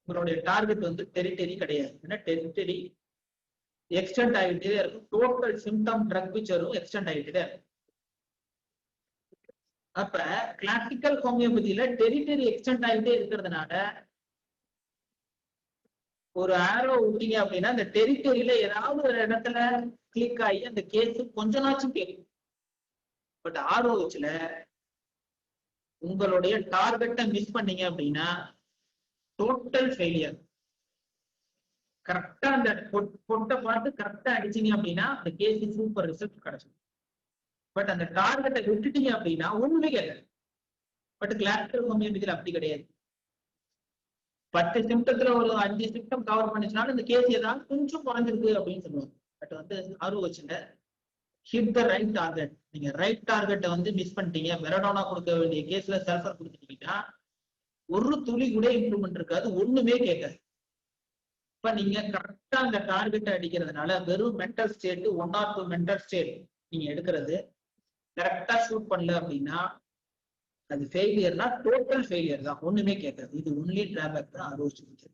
உங்களுடைய டார்கெட் வந்து டெரிட்டரி கிடையாது. ஏன்னா டெரிட்டரி எக்ஸ்டெண்ட் ஆகிட்டே இருக்கும். டோட்டல் சிம்டம் ட்ரக் பிக்சரும் எக்ஸ்டெண்ட் ஆகிட்டே இருக்கும். அப்ப கிளாசிக்கல் ஹோமியோபதியில டெரிட்டரி எக்ஸ்டெண்ட் ஆகிட்டே இருக்கிறதுனால ஒரு ஆரோ விட்டீங்க அப்படின்னா அந்த டெரிட்டரியில ஏதாவது ஒரு இடத்துல கிளிக் ஆகி அந்த கேஸ் கொஞ்ச நாச்சும் கேட்கும். பட் ஆர்ஓஹெச்ல உங்களுடைய டார்கெட்டை மிஸ் பண்ணீங்க அப்படின்னா டோட்டல் ஃபெயிலியர். கரெக்டா அந்த பொட்டை பார்த்து கரெக்டா அடிச்சீங்க அப்படின்னா அந்த கேஸ் சூப்பர் ரிசல்ட் கிடைச்சிடும். பட் அந்த டார்கெட்டை விட்டுட்டீங்க அப்படின்னா ஒண்ணுமே கேட்காது. பட் கிளாசிக்கல் ஹோமியோபதியில அப்படி கிடையாது. 10 சிம்டத்துல ஒரு 5 சிம்டம் கவர் பண்ணிச்சுனாலும் இந்த கேஸ் ஏதாவது கொஞ்சம் குறைஞ்சிருக்கு அப்படின்னு சொல்லுவாங்க. பட் வந்து ஆர்ஓஹெச்ல ஹிட் த ரைட் டார்கெட். நீங்க ரைட் டார்கெட்டை வந்து மிஸ் பண்ணிட்டீங்க, மெரடோனா கொடுக்க வேண்டிய கேஸ்ல சல்ஃபர் கொடுத்துட்டீங்கன்னா ஒரு துளி கூட இம்ப்ரூவ்மெண்ட் இருக்காது, ஒண்ணுமே கேட்காது. இப்ப நீங்க கரெக்டா அந்த டார்கெட்டை அடிக்கிறதுனால வெறும் mental state 1 or 2 mental state நீங்க எடுக்கிறது கரெக்டா ஷூட் பண்ணல அப்படின்னா அது ஃபெயிலியர்னா டோட்டல் ஃபெயிலியர் தான், ஒண்ணுமே கேட்காது. இது ஒன்லி டிராபேக் தான் ஆர்ஓஹெச்.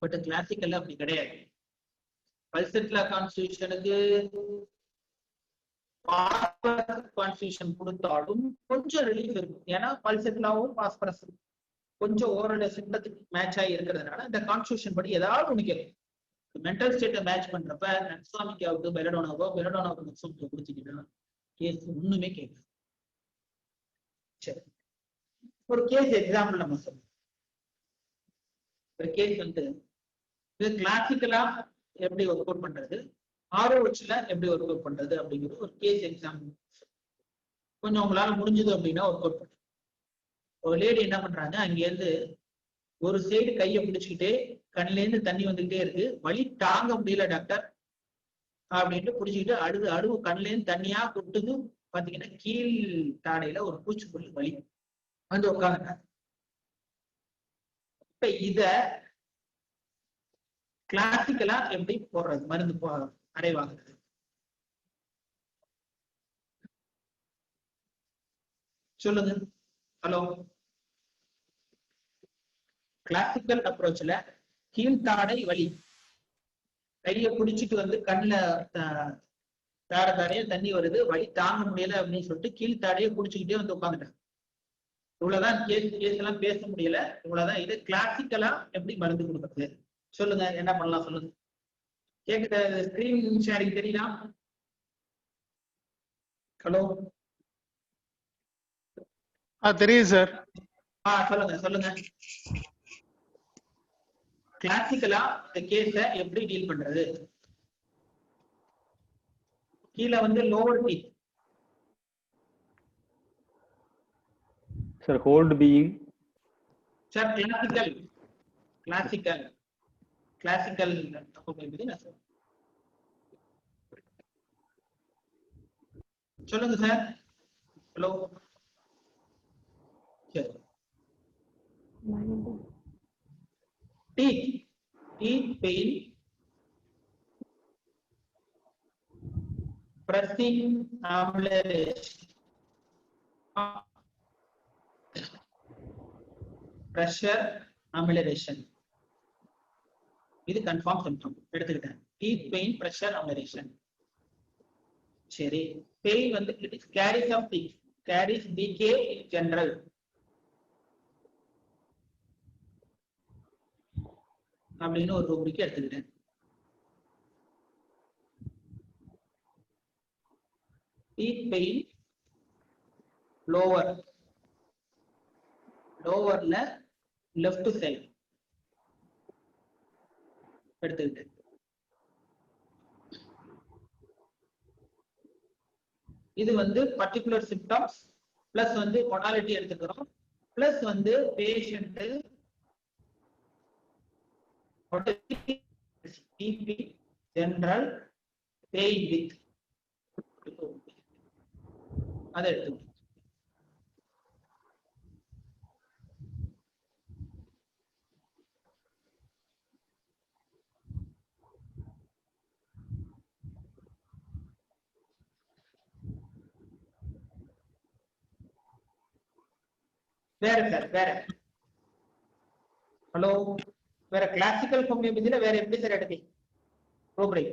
பட் கிளாசிக்கல்ல அப்படி கிடையாது. பல்செட்லா கான்ஸ்டியூஷனுக்கு கான்ஸ்டியூஷன் கொடுத்தாலும் கொஞ்சம் ரிலீஃப் இருக்கும். ஏன்னா பல்செட்லாவும் பாஸ்பரஸ் கொஞ்சம் ஓரளவு சிம்டத்துக்கு மேட்ச் ஆகி இருக்கிறதுனால இந்த கான்ஸ்டியூஷன் படி ஏதாவது ஒண்ணு கேட்கும். மென்டல் ஸ்டேட்டை மேட்ச் பண்றப்ப நக்ஸாமிக்காவுக்கு பெலடோனாவுக்கு நக்ஸாமிக்கா கொடுத்துக்கிட்டா கேஸ் ஒண்ணுமே கேட்கும். சரி, ஒரு கேஸ் எக்ஸாம்பிள் நம்ம சொல்லுவோம். ஒரு கேஸ் வந்து இது கிளாசிக்கலா எப்படி ஒர்க் அவுட் பண்றது, ஆர்ஓஹெச்ல எப்படி ஒர்க் அவுட் பண்றது அப்படிங்கிறது ஒரு கேஸ் எக்ஸாம்பிள். கொஞ்சம் உங்களால முடிஞ்சது அப்படின்னா ஒர்க் அவுட் பண்ணுங்க. ஒரு லேடி என்ன பண்றாங்க, அங்கேருந்து ஒரு சைடு கையை பிடிச்சுக்கிட்டே கண்ணுல இருந்து தண்ணி வந்துகிட்டே இருக்கு, வலி தாங்க முடியல டாக்டர் அப்படின்ட்டு பிடிச்சிக்கிட்டு அழுவு கண்ணுல இருந்து தண்ணியா கொட்டுது. பாத்தீங்கன்னா கீழ் தாடையில ஒரு பூச்சிக்கொல்லி வலி வந்து உட்காந்துட்டாங்க. இப்ப இத கிளாசிக்கலா எப்படி போடுறது, மருந்து அடைவாங்குறது? சொல்லுங்க. ஹலோ, கிளாசிக்கல் அப்ரோச்ல கீழ்த்தாடை வலி, கைய பிடிச்சிட்டு வந்து கண்ணுல தாடையா தண்ணி வருது, வலி தாங்க முடியல அப்படின்னு சொல்லிட்டு கீழ்த்தாடையை பிடிச்சிக்கிட்டே வந்து உட்காந்துட்டாங்க. இவ்வளவுதான் கேஸ் எல்லாம் பேச முடியல. இவ்வளவுதான். இது கிளாசிக்கலா எப்படி மருந்து கொடுக்குறது சொல்லுங்க, என்ன பண்ணலாம் சொல்லுங்க. கேக்குற ஸ்கிரீன் ஷேரிங் தெரியுதா? ஹலோ, தெரியுது சார். சொல்லுங்க சொல்லுங்க. கிளாசிக்கலா இந்த கேஸ எப்படி டீல் பண்றது? கீழே வந்து lower teeth Sir, hold being. Sir. Classical சொல்லுங்க சார். ஹலோ, சரி. Teeth pain, pressing amelioration, pressure amelioration. இது கன்ஃபார்ம் சிம்டம் எடுத்துக்கிட்டேன். Teeth pain, pressure amelioration. சரி, பெயின் வந்து caries of teeth, caries decay in general. அப்படின்னு ஒரு ரூபிக் எடுத்துக்கிட்டேன். டீத் பெயின் லோவர்ல லெஃப்ட் சைடு எடுத்துக்கிட்டேன். இது வந்து பர்டிகுலர் சிம்டம்ஸ் பிளஸ் வந்து மொடாலிட்டி எடுத்துக்கிறோம், பிளஸ் வந்து பேஷண்ட் ஜெனரல் பெயின் வித் அதை எடுத்துக்கணும். வேற சார், வேற ஹலோ, வேற கிளாசிக்கல் ஹோமியோபதியில வேற எப்படி சார் எடுத்தீங்க ரூபிக்?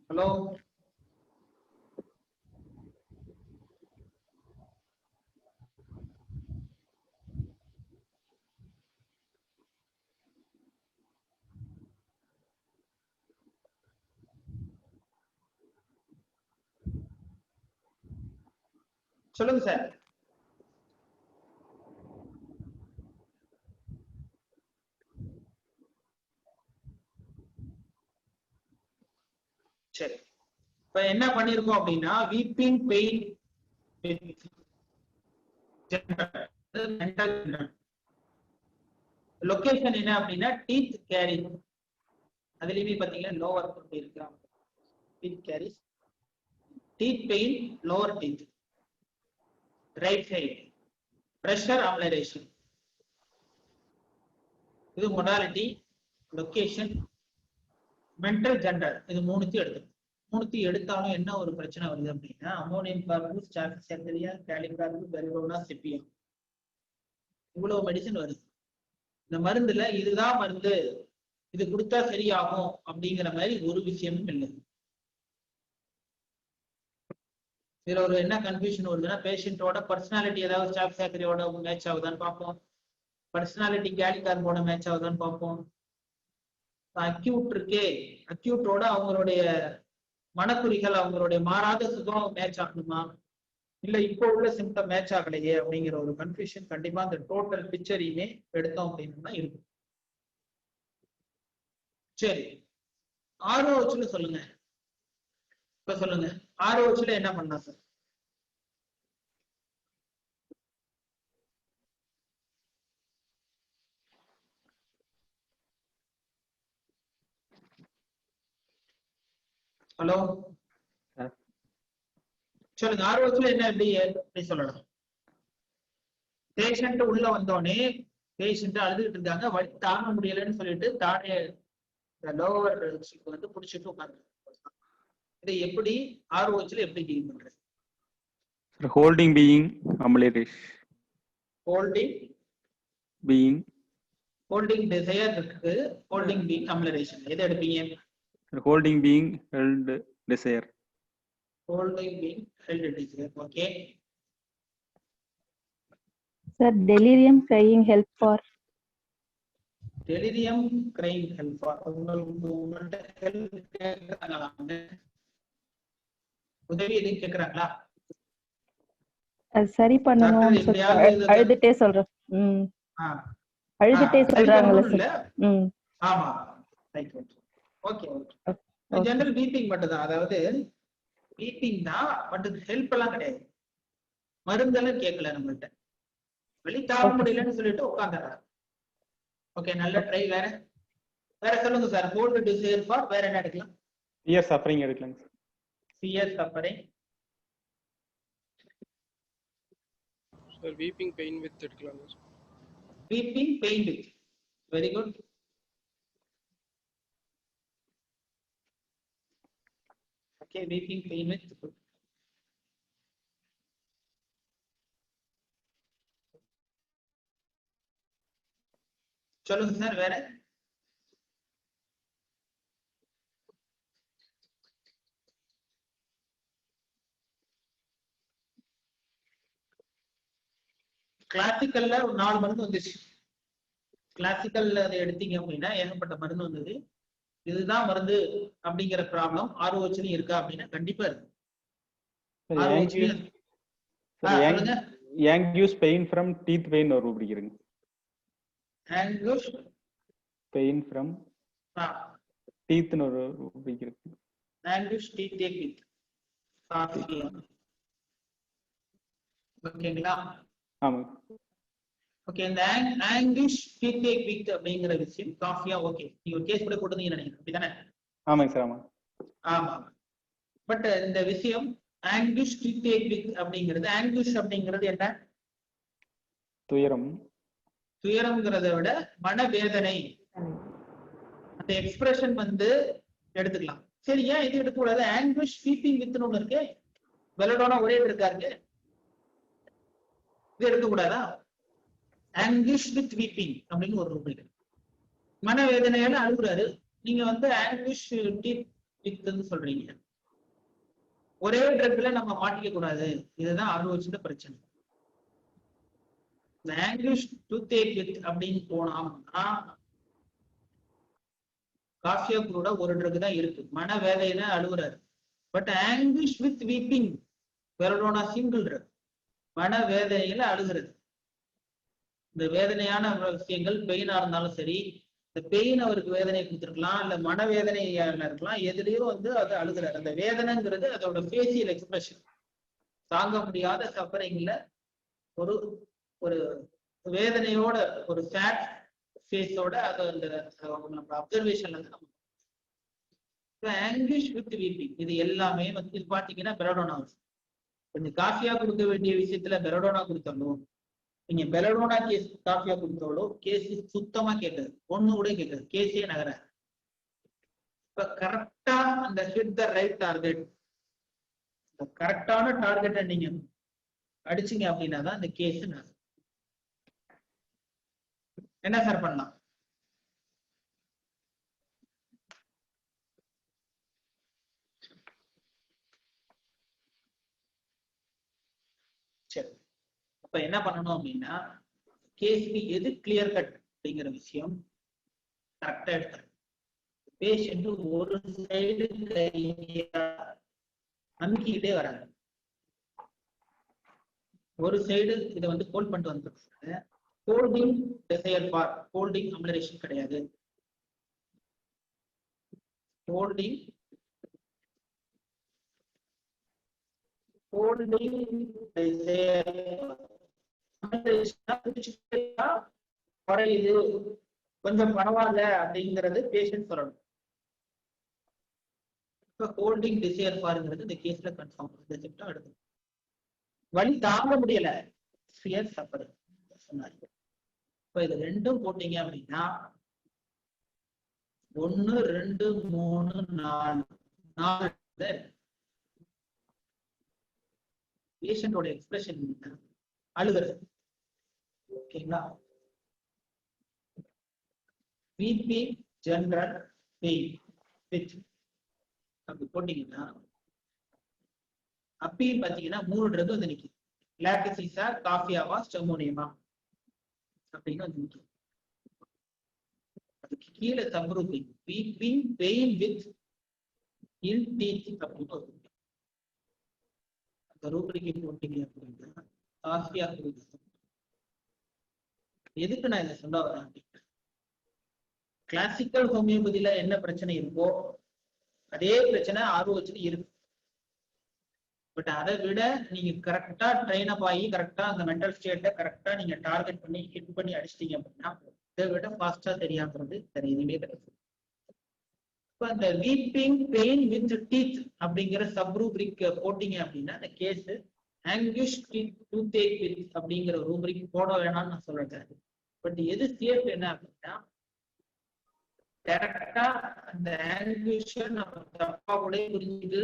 ஹலோ, சொல்லுங்க சார். சரி, இப்ப என்ன பண்ணிருக்கோம் அப்படின்னா வீப்பிங் பெயின் லொகேஷன் என்ன அப்படின்னா டீத் கேரி. அதுலயுமே பாத்தீங்கன்னா லோவர் இருக்கிறாங்க. Teeth caries, teeth pain, lower teeth, right side, pressure amelioration. இது மொடாலிட்டி, லொகேஷன், மென்டல் ஜெனரல். இது மூணுத்தையும் எடுத்தாலும் என்ன ஒரு பிரச்சனை வருது அப்படின்னா அமோனியம் கார்பஸ், சாக்செரியா, கேலிகார்பஸ், பெரிடோனா, செப்பியம், இவ்வளவு மெடிசன் வருது. இந்த மருந்துல இதுதான் மருந்து, இது கொடுத்தா சரியாகும் அப்படிங்கிற மாதிரி ஒரு விஷயமும் இல்லை. இதுல ஒரு என்ன கன்ஃபியூஷன் வருதுன்னா பேஷண்டோட பர்சனாலிட்டி ஏதாவது சாக்செரியோட மேட்ச் ஆகுதான்னு பார்ப்போம், பர்சனாலிட்டி கேலிகார்போட மேட்ச் ஆகுதான்னு பார்ப்போம். அக்யூட் இருக்கே, அக்யூட்டோட அவங்களுடைய மனக்குறிகள், அவங்களுடைய மாறாத சுகம் மேட்ச் ஆகணுமா, இல்ல இப்போ உள்ள சிம்டம் மேட்ச் ஆகலையே அப்படிங்கிற ஒரு கன்ஃபியூஷன் கண்டிப்பா அந்த டோட்டல் பிக்சரையுமே எடுத்தோம் அப்படின்னு தான் இருக்கும். சரி, ஆர்ஓஹெச்ல சொல்லுங்க. இப்ப சொல்லுங்க, ஆர்ஓஹெச்ல என்ன பண்ணலாம் சார்? ஹலோ, சொல்லுங்க. ஆர்ஓஹெச்ல என்ன எப்படி சொல்லலாம்? பேஷண்ட் உள்ள வந்தோடனே பேஷண்ட் அழுதுகிட்டு இருக்காங்க, வலி தாங்க முடியலன்னு சொல்லிட்டு தானே லோவர் வந்து புடிச்சிட்டு உட்காந்து, இதை எப்படி ஆர்ஓஹெச்ல எப்படி டீல் பண்றது? Holding being amelioration. Holding being holding desire இருக்கு, ஹோல்டிங் பீங் அம்லரேஷன், எதை எடுப்பீங்க? holding being held desire. Holding being held desire. Okay, Sir, delirium crying help for. Delirium crying help for. உங்கள்கிட்ட ஹெல்ப் கேட்கறாங்களா? உதவி எதுவும் கேட்கறாங்களா? அது சரி பண்ணணும் டாக்டர் எப்படியாவது இதை அழுதுட்டே சொல்றேன். ஆ, அழுதுட்டே சரி சொல்றாங்கல்ல பண்ணணும் இல்ல? சார். ஆமா, right right. Okay okay. General weeping மட்டும் தான், அதாவது வீப்பிங் தான், பட் ஹெல்ப் எல்லாம் கிடையாது. மருந்தெல்லாம் கேட்கல நம்மள்ட்ட, வெளி தாழ முடியலன்னு சொல்லிட்டு உட்காந்துறாங்க. ஓகே, நல்ல ட்ரை. வேற வேற சொல்லுங்க சார். ஹோல்டு டிசைர் ஃபார் வேற என்ன எடுக்கலாம்? Fear suffering எடுக்கலாங்க sir. Fear suffering. Sir, weeping pain with எடுக்கலாம். Weeping pain with. Very good. Okay, weeping pain with. சொல்லுங்க சார். வேற கிளாசிக்கல்ல ஒரு 4 மருந்து வந்துச்சு. கிளாசிக்கல்ல அதை எடுத்தீங்க அப்படின்னா ஏகப்பட்ட மருந்து வந்தது. இதுதான் மருந்து அப்படிங்கிற ப்ராப்ளம் ஆர்ஓஹெச்லயும் இருக்கா அப்படின்னா கண்டிப்பா இருக்கு. ஆர்ஓஹெச்லயும் சொல்லுங்க. Anguish pain from teeth pain ஒரு பிடிக்கிறீங்க. ஆங்குஷ் Pain from teeth ஒரு பிடிக்கிறீங்க. ஆங்குஷ் டீ டேக் வித் காஃபி. ஓகேங்களா? ஆமாங்க. ஓகே, இந்த ஆங்குஷ் டீ டேக் வித் அப்படிங்கிற விஷயம் காஃபியா. ஓகே, நீங்க ஒரு கேஸ் கூட போட்டுருந்தீங்கன்னு நினைக்கிறேன், அப்படிதானே? ஆமாங்க சார். ஆமாங்க. ஆமா, பட் இந்த விஷயம் ஆங்குஷ் டீ டேக் வித் அப்படிங்கிறது, ஆங்குஷ் அப்படிங்கிறது என்ன? துயரம். துயரம்ங்கிறத விட மனவேதனை, அந்த எக்ஸ்பிரஷன் வந்து எடுத்துக்கலாம். சரி, ஏன் இது எடுக்கக்கூடாது? ஆங்குஷ் வீப்பிங் வித்னு ஒண்ணு இருக்கு, பெலடோனா ஒரே இருக்காரு, இது எடுக்கக்கூடாதா? ஆங்குஷ் வித் வீப்பிங் அப்படின்னு ஒரு ரூல் இருக்கு. மனவேதனையால அழுகுறாரு, நீங்க வந்து ஆங்குஷ் வித்னு சொல்றீங்க. ஒரே ட்ரக்ல நம்ம மாட்டிக்க கூடாது. இதுதான் ஆர்ஓஹெச்ல பிரச்சனை. ஆங்குஷ் டூத்தேக் வித் அப்படின்னு போனோம்னா காஃபியா கூட ஒரு ட்ரக் தான் இருக்கு, மனவேதையில அழுகுறாரு. But anguish with weeping belladonna single drug, மனவேதனையில அழுகிறது. இந்த வேதனையான விஷயங்கள் பெயினா இருந்தாலும் சரி, இந்த பெயின் அவருக்கு வேதனை கொடுத்துருக்கலாம், இல்ல மனவேதனையா இருக்கலாம், எதுலயோ வந்து அது அழுகிறாரு. அந்த வேதனைங்கிறது அதோட ஃபேசியல் எக்ஸ்பிரஷன். தாங்க முடியாத சஃபரிங்ல ஒரு ஒரு வேதனையோட, ஒரு சேட் ஃபேஸோட அது அந்த நம்ம அப்சர்வேஷன்ல இருந்து நம்ம ஆங்குஷ் வித் வீப்பிங் இது எல்லாமே வந்து இது பாத்தீங்கன்னா பெலடோனா. கொஞ்சம் காஃபியா கொடுக்க வேண்டிய விஷயத்துல பெலடோனா கொடுத்தாலும், நீங்க பெலடோனா கேஸ் காஃபியா கொடுத்தாலும் கேஸ் சுத்தமா கேட்காது, ஒண்ணு கூட கேட்காது, கேஸே நகர. இப்ப கரெக்டா அந்த ஹிட் த ரைட் டார்கெட், கரெக்டான டார்கெட்டை நீங்க அடிச்சீங்க அப்படின்னா தான் இந்த கேஸ் நகரும். என்ன சார் பண்ணலாம்? சரி, அப்ப என்ன பண்ணணும் அப்படின்னா, கேஸ்க்கு எது கிளியர் கட் அப்படிங்கிற விஷயம் கரெக்டா எடுத்துரும். பேஷண்ட் ஒரு சைடு அமுக்கிக்கிட்டே வராங்க, ஒரு சைடு இதை வந்து ஹோல்ட் பண்ணிட்டு வந்துருக்காங்க. ஹோல்டிங் டிசையர் ஃபார், ஹோல்டிங் அம்லரேஷன் கிடையாது. ஹோல்டிங் குறையுது, கொஞ்சம் பரவாயில்ல அப்படிங்கிறது பேஷண்ட் சொல்லணும். ஹோல்டிங் டிசையர் ஃபார்ங்கிறது இந்த கேஸ்ல கன்ஃபார்ம். இந்த சிம்டம் எடுத்து வலி தாங்க முடியல, ஃபியர் சஃபர் சொன்னாரு. இப்ப இது ரெண்டும் போட்டீங்க அப்படின்னா 1 2 3 4 பேஷண்டோட எக்ஸ்பிரஷன் அழுகிறது. ஓகேங்களா? விபி ஜெனரல் பெயின் வித் அப்படி போட்டீங்கன்னா அப்பயும் பாத்தீங்கன்னா 3 ட்ரக் வந்து நிக்குது. லாக்டசிசா, காஃபியாவா, ஸ்டெமோனியமா அப்படின்னு வந்து நிக்குது. அதுக்கு கீழே சப்ரூபிங் வீப்பிங் பெயின் வித் இல் டீத் அப்படின்னு ஒரு அந்த ரூபிரிக்கை போட்டீங்க அப்படின்னா காஃபியா எதுக்கு நான் இதை சொல்ல வரேன் அப்படின்னா கிளாசிக்கல் ஹோமியோபதியில என்ன பிரச்சனை இருக்கோ அதே பிரச்சனை ஆர்ஓஹெச்ல இருக்கு. பட் அதை விட நீங்க கரெக்டா ட்ரெயின் அப் ஆகி கரெக்டா அந்த மென்டல் ஸ்டேட்டை கரெக்டா நீங்க டார்கெட் பண்ணி ஹிட் பண்ணி அடிச்சிட்டீங்க அப்படின்னா இதை விட ஃபாஸ்டா தெரியாமறது வேற எதுவுமே கிடையாது. இப்போ அந்த வீப்பிங் பெயின் வித் டீத் அப்படிங்கிற சப் ரூப்ரிக் போட்டீங்க அப்படின்னா அந்த கேஸ் ஆங்கிஷ் டூத் ஏக் வித் அப்படிங்கிற ரூப்ரிக் போட வேணாம்னு நான் சொல்றேன். பட் எது சேஃப் என்ன அப்படின்னா கரெக்டா அந்த ஆங்கிஷை நம்ம தப்பா கூட புரிஞ்சுட்டு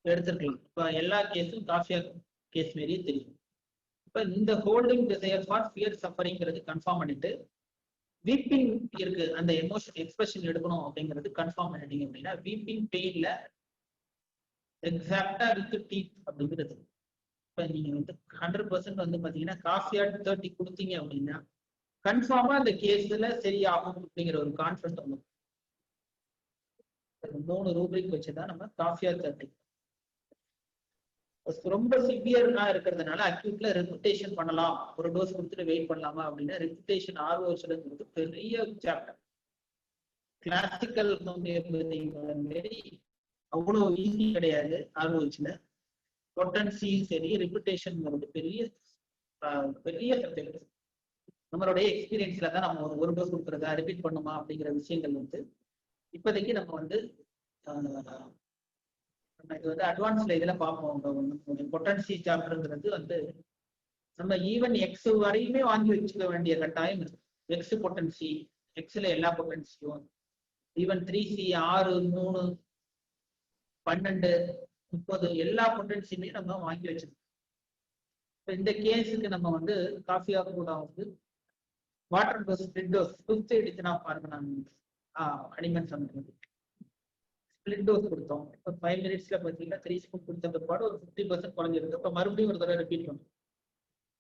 எடுத்துருக்கலாம். இப்ப எல்லா கேஸும் காஃபியா கேஸ் மாரியே தெரியும். இப்ப இந்த ஹோல்டிங் டிசைர் ஃபார் ஃபியர் சஃபரிங்கிறது கன்ஃபார்ம் பண்ணிட்டு வீப்பிங் இருக்கு அந்த எமோஷன் எக்ஸ்பிரஷன் எடுக்கணும் அப்படிங்கிறது கன்ஃபார்ம் பண்ணிட்டீங்க அப்படின்னா வீப்பிங் பெயின்ல எக்ஸாக்டா வித் டீத் அப்படிங்கிறது. இப்ப நீங்க வந்து 100% வந்து பாத்தீங்கன்னா காஃபியா 30 கொடுத்தீங்க அப்படின்னா கன்ஃபார்மா அந்த கேஸ்ல சரியாகும் அப்படிங்கிற ஒரு கான்ஃபிடன்ஸ் வரும். 3 ரூப்ரிக் வச்சுதான் நம்ம காஃபியா 30 ரொம்ப சிவியர்னா இருக்கிறதுனால அக்யூட்ல ரெபுடேஷன் பண்ணலாம், ஒரு டோஸ் கொடுத்துட்டு வெயிட் பண்ணலாமா அப்படின்னா ரெபுடேஷன் ஆர்ஓஹெச்ங்கிறது பெரிய சாப்டர். கிளாசிக்கல் மாரி அவ்வளவு ஈஸி கிடையாது. ஆர்ஓஹெச்ல பொட்டன்சி சரி ரெபுடேஷன் பெரிய பெரிய சப்ஜெக்ட். நம்மளுடைய எக்ஸ்பீரியன்ஸ்ல தான் நம்ம ஒரு டோஸ் கொடுக்குறதா ரிப்பீட் பண்ணுமா அப்படிங்கிற விஷயங்கள் வந்து இப்போதைக்கு நம்ம வந்து இது வந்து அட்வான்ஸ்ல இதுல பார்ப்போம். பொட்டன்சி சாப்டர்ங்கிறது வந்து நம்ம ஈவன் எக்ஸ் வரையுமே வாங்கி வச்சுக்க வேண்டிய கட்டாயம் இருக்கு. எக்ஸ் பொட்டன்சி, எக்ஸ்ல எல்லா பொட்டன்சியும் ஈவன் 3C 6 3 12 30 எல்லா பொட்டன்சியுமே நம்ம வாங்கி வச்சிருக்கோம். இந்த கேஸுக்கு நம்ம வந்து காஃபியா கூட வந்து water dose split dose 5th எடிஷனா பாருங்க. நான் அனிமன் சொன்னது ஸ்பிளிட் டோஸ் கொடுத்தோம். இப்போ 5 மினிட்ஸ்ல பார்த்தீங்கன்னா 3 ஸ்பூன் கொடுத்த பிற்பாடு ஒரு 50% குறைஞ்சிருக்கு. இப்போ மறுபடியும் ஒரு தடவை ரிப்பீட் பண்ணும்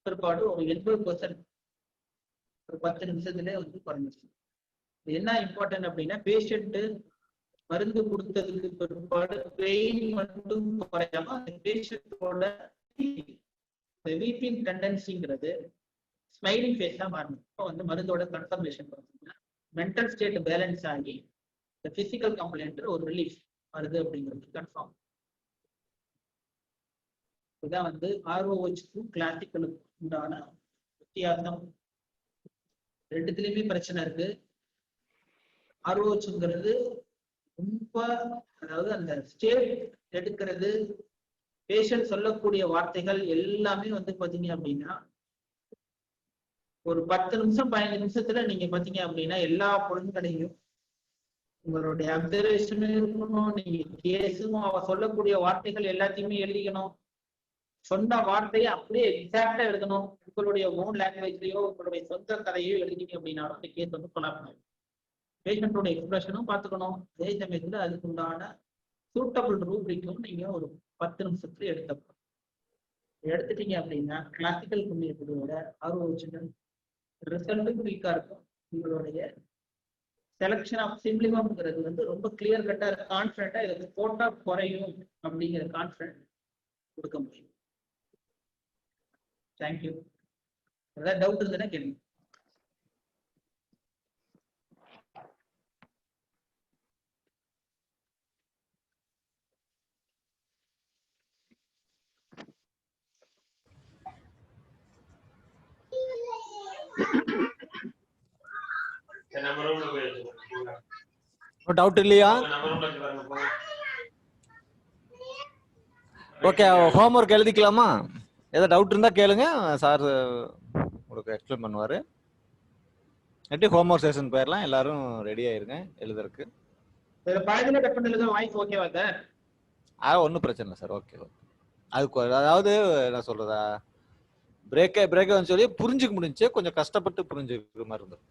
பிற்பாடு ஒரு 80% ஒரு 10 நிமிஷத்துலேயே வந்து குறைஞ்சிருச்சு. என்ன இம்பார்ட்டன்ட் அப்படின்னா பேஷண்ட் மருந்து கொடுத்ததுக்கு பிற்பாடு பெயின் மட்டும் குறையாம அந்த பேஷண்டோட வீப்பிங் டெண்டன்சிங்கிறது ஸ்மைலிங் ஃபேஸ் தான் மாறணும். இப்போ வந்து மருந்தோட கன்ஃபர்மேஷன் பார்த்தீங்கன்னா மென்டல் ஸ்டேட் பேலன்ஸ் ஆகி இந்த பிசிக்கல் கம்ப்ளைண்ட் ஒரு ரிலீஃப் வருது அப்படிங்கிறது கன்ஃபார்ம். இதான் வந்து ஆர்ஓஹெச்க்கும் கிளாசிக்கலுக்கும் உண்டான வித்தியாசம். ரெண்டுத்துலயுமே பிரச்சனை இருக்கு. ஆர்ஓஹெச்ங்கிறது ரொம்ப அதாவது அந்த ஸ்டேட் எடுக்கிறது பேஷண்ட் சொல்லக்கூடிய வார்த்தைகள் எல்லாமே வந்து பாத்தீங்க அப்படின்னா ஒரு 10 நிமிஷம் 15 நிமிஷத்துல நீங்க பாத்தீங்க அப்படின்னா எல்லா பொருட்களையும் உங்களுடைய அப்சர்வேஷனும் இருக்கணும். நீங்க கேஸும் அவ சொல்லக்கூடிய வார்த்தைகள் எல்லாத்தையுமே எழுதிக்கணும். சொன்ன வார்த்தையை அப்படியே எக்ஸாக்டா எழுதணும். உங்களுடைய ஓன் லாங்குவேஜ்லயோ உங்களுடைய சொந்த கதையோ எழுதினீங்க அப்படின்னாலும் இந்த கேஸ் வந்து கொலாபரேட். பேஷண்டோட எக்ஸ்பிரஷனும் பார்த்துக்கணும். அதே சமயத்துல அதுக்கு உண்டான சூட்டபிள் ரூப்ரிக்கும் நீங்க ஒரு 10 நிமிஷத்துல எடுத்துட்டீங்க அப்படின்னா கிளாசிக்கல் ஹோமியோபதியோட ஆர்ஓஹெச் ரிசல்ட்டும் குயிக்கா இருக்கும். உங்களுடைய செலக்ஷன் ஆஃப் சிம்ப்ளிமம்ங்கிறது வந்து ரொம்ப கிளியர் கட்டா கான்ஃபிடண்டா இதுக்கு போட்டா குறையும் அப்படிங்கிற கான்ஃபிடன்ட் கொடுக்க முடியும். தேங்க்யூ. ஏதாவது டவுட் இருந்ததுன்னா கேளுங்க. டவுட் இல்லையா? ஓகே, ஹோம்ஒர்க் எழுதிக்கலாமா? ஏதாவது டவுட் இருந்தா கேளுங்க, சார் உங்களுக்கு எக்ஸ்பிளைன் பண்ணுவாரு. எப்படி ஹோம்ஒர்க் செஷன் போயிடலாம். எல்லாரும் ரெடி ஆயிருங்க எழுதுறதுக்கு. வாய்ஸ் ஓகேவா சார்? ஒன்றும் பிரச்சனை இல்லை சார். Okay okay. அதுக்கு அதாவது என்ன சொல்றதா பிரேக்கே சொல்லி புரிஞ்சுக்க முடிஞ்சு கொஞ்சம் கஷ்டப்பட்டு புரிஞ்சுக்கிற மாதிரி இருந்தது.